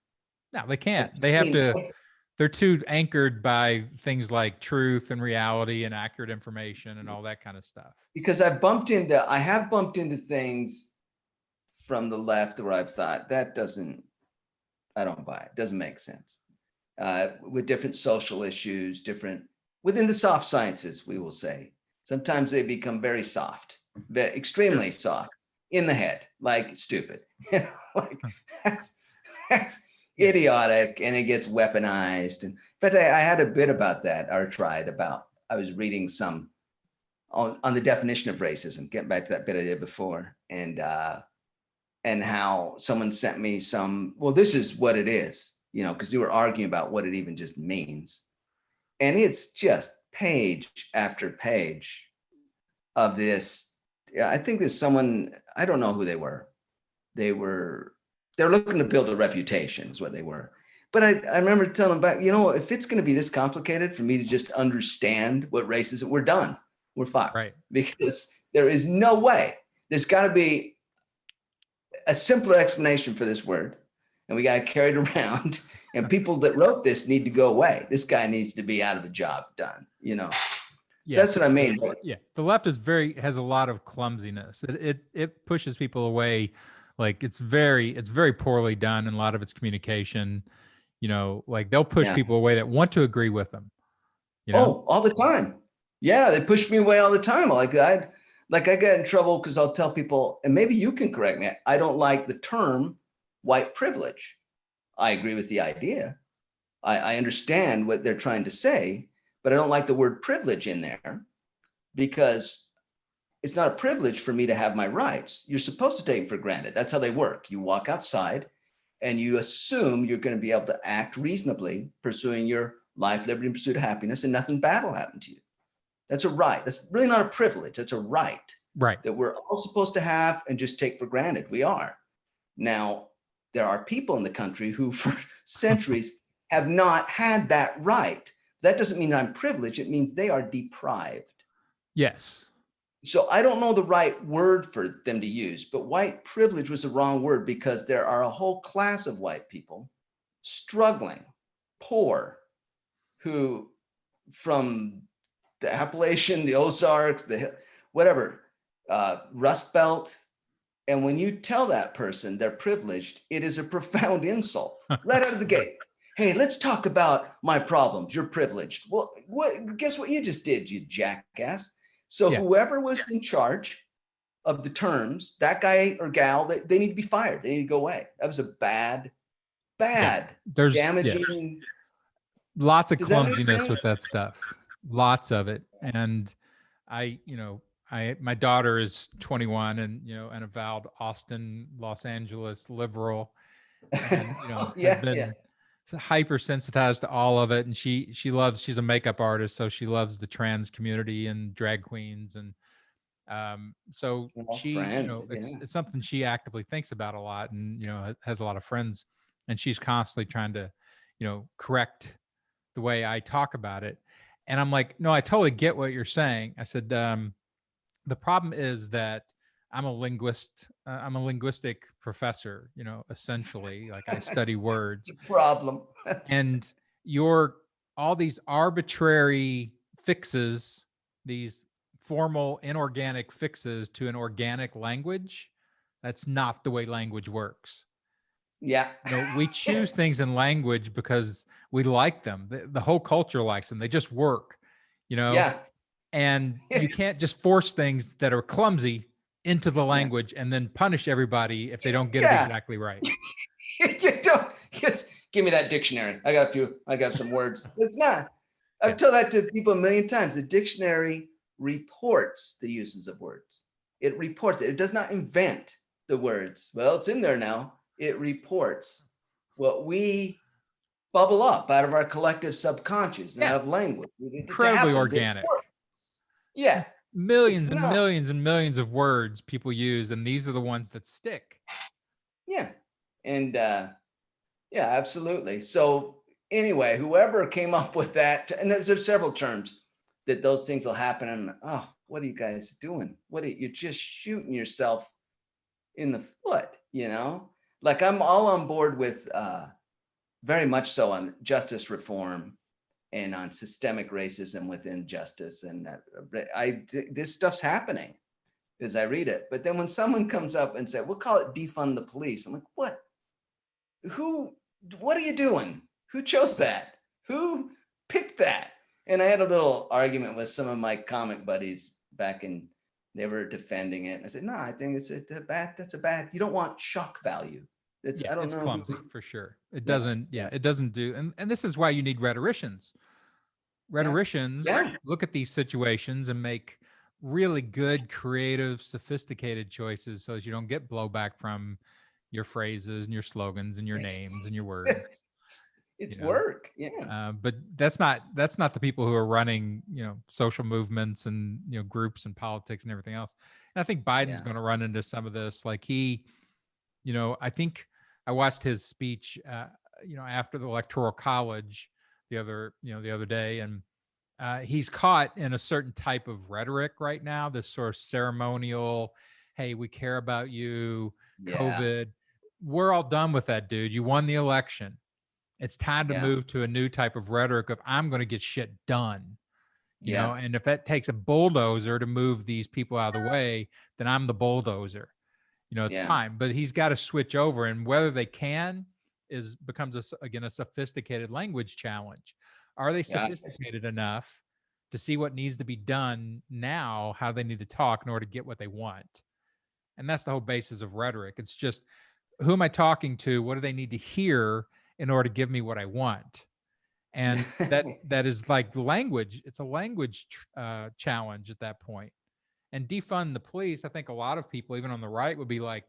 No, they can't. They have to. They're too anchored by things like truth and reality and accurate information and all that kind of stuff. Because I have bumped into things from the left where I've thought I don't buy it. Doesn't make sense. With different social issues, within the soft sciences, we will say. Sometimes they become very soft, extremely soft in the head, like stupid. Like that's idiotic, and it gets weaponized. And but I had a bit about that, or tried about. I was reading some on the definition of racism. Getting back to that bit I did before, and how someone sent me some. Well, this is what it is, because you were arguing about what it even just means, and it's just page after page of this. I think there's someone, I don't know who they were. They're looking to build a reputation is what they were. But I remember telling them back, if it's going to be this complicated for me to just understand what racism, we're done. We're fucked. Right. Because there is no way. There's got to be a simpler explanation for this word. And we got to carry it around. And people that wrote this need to go away. This guy needs to be out of a job done, So that's what I mean. Yeah. The left has a lot of clumsiness. It pushes people away. Like it's very poorly done in a lot of its communication. Like they'll push people away that want to agree with them. Oh, all the time. Yeah, they push me away all the time. I get in trouble because I'll tell people, and maybe you can correct me. I don't like the term white privilege. I agree with the idea. I understand what they're trying to say, but I don't like the word privilege in there because it's not a privilege for me to have my rights. You're supposed to take them for granted. That's how they work. You walk outside and you assume you're going to be able to act reasonably, pursuing your life, liberty, and pursuit of happiness, and nothing bad will happen to you. That's a right. That's really not a privilege. That's a right. Right. That we're all supposed to have and just take for granted. We are. Now, there are people in the country who for centuries have not had that right. That doesn't mean I'm privileged. It means they are deprived. Yes. So I don't know the right word for them to use, but white privilege was the wrong word because there are a whole class of white people struggling, poor, who from the Appalachian, the Ozarks, whatever, Rust Belt. And when you tell that person they're privileged, it is a profound insult right out of the gate. Hey, let's talk about my problems. You're privileged. Well, guess what you just did, you jackass? So Yeah. whoever was in charge of the terms, that guy or gal, they need to be fired. They need to go away. That was a bad, There's damaging. lots of Does that make clumsiness sense? with that stuff. Lots of it. And my daughter is 21 and, an avowed Austin, Los Angeles liberal, and, has Yeah. been hypersensitized to all of it. And she's a makeup artist. So she loves the trans community and drag queens. And, so Well, she, friends, it's something she actively thinks about a lot, and, has a lot of friends, and she's constantly trying to, correct the way I talk about it. And I'm like, no, I totally get what you're saying. I said, the problem is that I'm a linguist. I'm a linguistic professor, essentially, like I study words. problem. And all these arbitrary fixes, these formal inorganic fixes to an organic language, that's not the way language works. Yeah. We choose things in language because we like them. The whole culture likes them. They just work, Yeah. and you can't just force things that are clumsy into the language and then punish everybody if they don't get it exactly right. You don't just give me that dictionary. I got some words. It's not. I've told that to people a million times. The dictionary reports the uses of words. It reports it. It does not invent the words. Well, it's in there now. It reports what we bubble up out of our collective subconscious and out of language. Incredibly organic. Yeah. Millions and millions and millions of words people use, and these are the ones that stick. Yeah. And yeah, absolutely. So anyway, whoever came up with that, and there's several terms that those things will happen. And oh, what are you guys doing? You're just shooting yourself in the foot, Like I'm all on board with very much so on justice reform and on systemic racism within justice. And this stuff's happening as I read it. But then when someone comes up and said, we'll call it defund the police, I'm like, what? What are you doing? Who chose that? Who picked that? And I had a little argument with some of my comic buddies back in, they were defending it. And I said, no, I think that's a bad, you don't want shock value. It's clumsy for sure. It doesn't do. And this is why you need rhetoricians. Rhetoricians look at these situations and make really good, creative, sophisticated choices so that you don't get blowback from your phrases and your slogans and your names and your words. It's work. But that's not the people who are running, social movements and, groups and politics and everything else. And I think Biden's going to run into some of this. Like I think I watched his speech, after the Electoral College the other day, and he's caught in a certain type of rhetoric right now, this sort of ceremonial, hey, we care about you, COVID. We're all done with that, dude. You won the election. It's time to move to a new type of rhetoric of I'm going to get shit done. You know, and if that takes a bulldozer to move these people out of the way, then I'm the bulldozer. It's fine. But he's got to switch over, and whether they can becomes a sophisticated language challenge. Are they sophisticated enough to see what needs to be done now, how they need to talk in order to get what they want? And that's the whole basis of rhetoric. It's just, who am I talking to? What do they need to hear in order to give me what I want? And that is like language. It's a language challenge at that point. And defund the police, I think a lot of people, even on the right, would be like,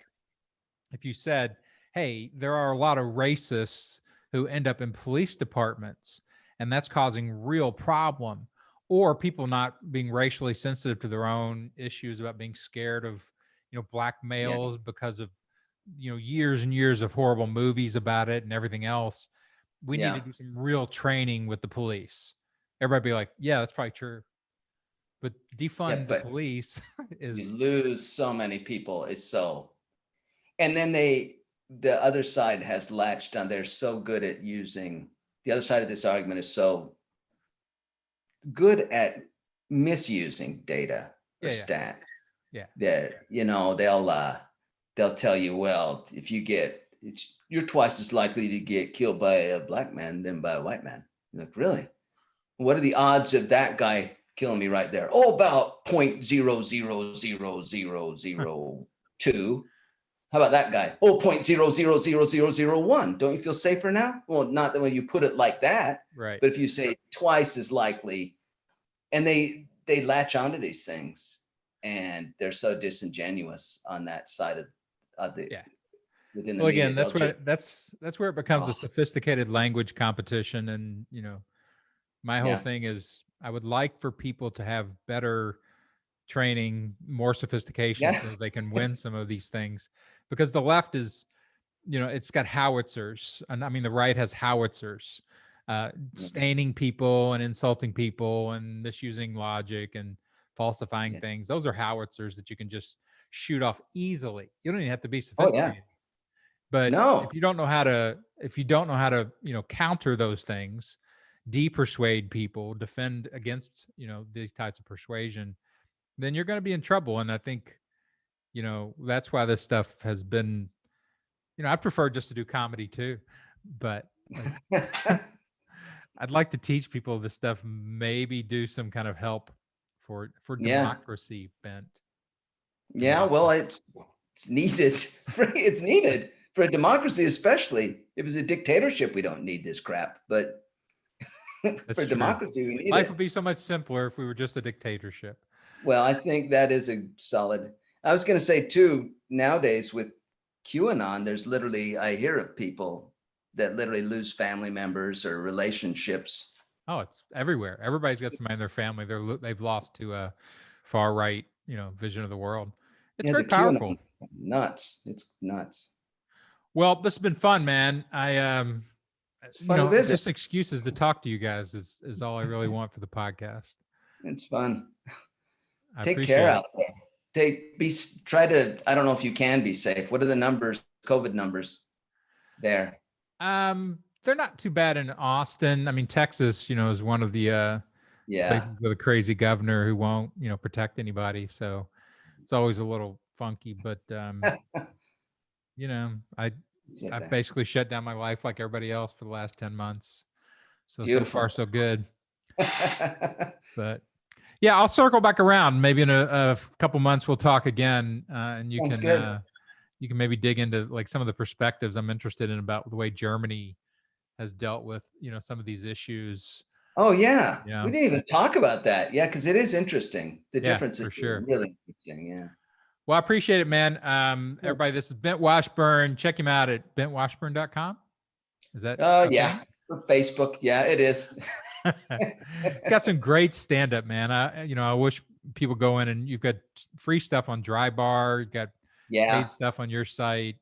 if you said, hey, there are a lot of racists who end up in police departments, and that's causing real problem, or people not being racially sensitive to their own issues about being scared of, black males because of, years and years of horrible movies about it and everything else. We need to do some real training with the police. Everybody be like, yeah, that's probably true. but defund the but police you is lose so many people. And then the other side has latched on. They're so good at using, the other side of this argument is so good at misusing data or yeah. stats. Yeah. That, they'll tell you, well, if you you're twice as likely to get killed by a black man than by a white man. You're like, really? What are the odds of that guy killing me right there? Oh, about 0.000002. How about that guy? Oh, 0.000001. Don't you feel safer now? Well, not that when you put it like that, Right. but if you say twice as likely, and they latch onto these things, and they're so disingenuous on that side of the within the Well, media. again, that's where it becomes a sophisticated language competition. And, my whole thing is I would like for people to have better training, more sophistication, so they can win some of these things, because the left is, it's got howitzers, and I mean, the right has howitzers, staining people and insulting people and misusing logic and falsifying things. Those are howitzers that you can just shoot off easily. You don't even have to be sophisticated. But if you don't know how to, counter those things, de-persuade people, defend against, these types of persuasion, then you're going to be in trouble. And I think, that's why this stuff has been, I prefer just to do comedy too, but I'd like to teach people this stuff, maybe do some kind of help for democracy bent. Yeah, well, it's needed. It's needed for a democracy, especially. If it was a dictatorship, we don't need this crap. But for democracy, we need Life would be so much simpler if we were just a dictatorship. Well, I think that is a solid. I was going to say too, nowadays with QAnon, there's literally, I hear of people that literally lose family members or relationships. Oh, it's everywhere. Everybody's got somebody in their family they've lost to a far right, vision of the world. It's very powerful. Nuts. It's nuts. Well, this has been fun, man. It's fun to visit. Just excuses to talk to you guys is all I really want for the podcast. It's fun. I Take care out there. I don't know if you can be safe. What are the numbers, COVID numbers there? They're not too bad in Austin. I mean, Texas, is one of the places with a crazy governor who won't, protect anybody. So it's always a little funky, but I've basically shut down my life like everybody else for the last 10 months. So So far so good. But yeah, I'll circle back around. Maybe in a couple months we'll talk again, and you can maybe dig into like some of the perspectives I'm interested in about the way Germany has dealt with, some of these issues. Oh yeah. We didn't even talk about that. Yeah, because it is interesting. The difference is really interesting. Yeah. Well, I appreciate it, man. Everybody, this is Bengt Washburn. Check him out at bentwashburn.com. Is that? Yeah. For Facebook. Yeah, it is. Got some great stand-up, man. I wish people go in, and you've got free stuff on Dry Bar. You've got paid stuff on your site.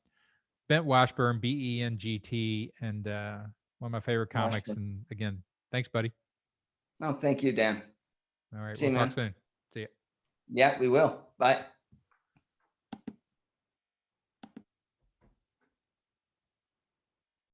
Bengt Washburn, BENGT, and one of my favorite comics. And again, thanks, buddy. No, thank you, Dan. All right, we'll talk soon. See ya. Yeah, we will. Bye.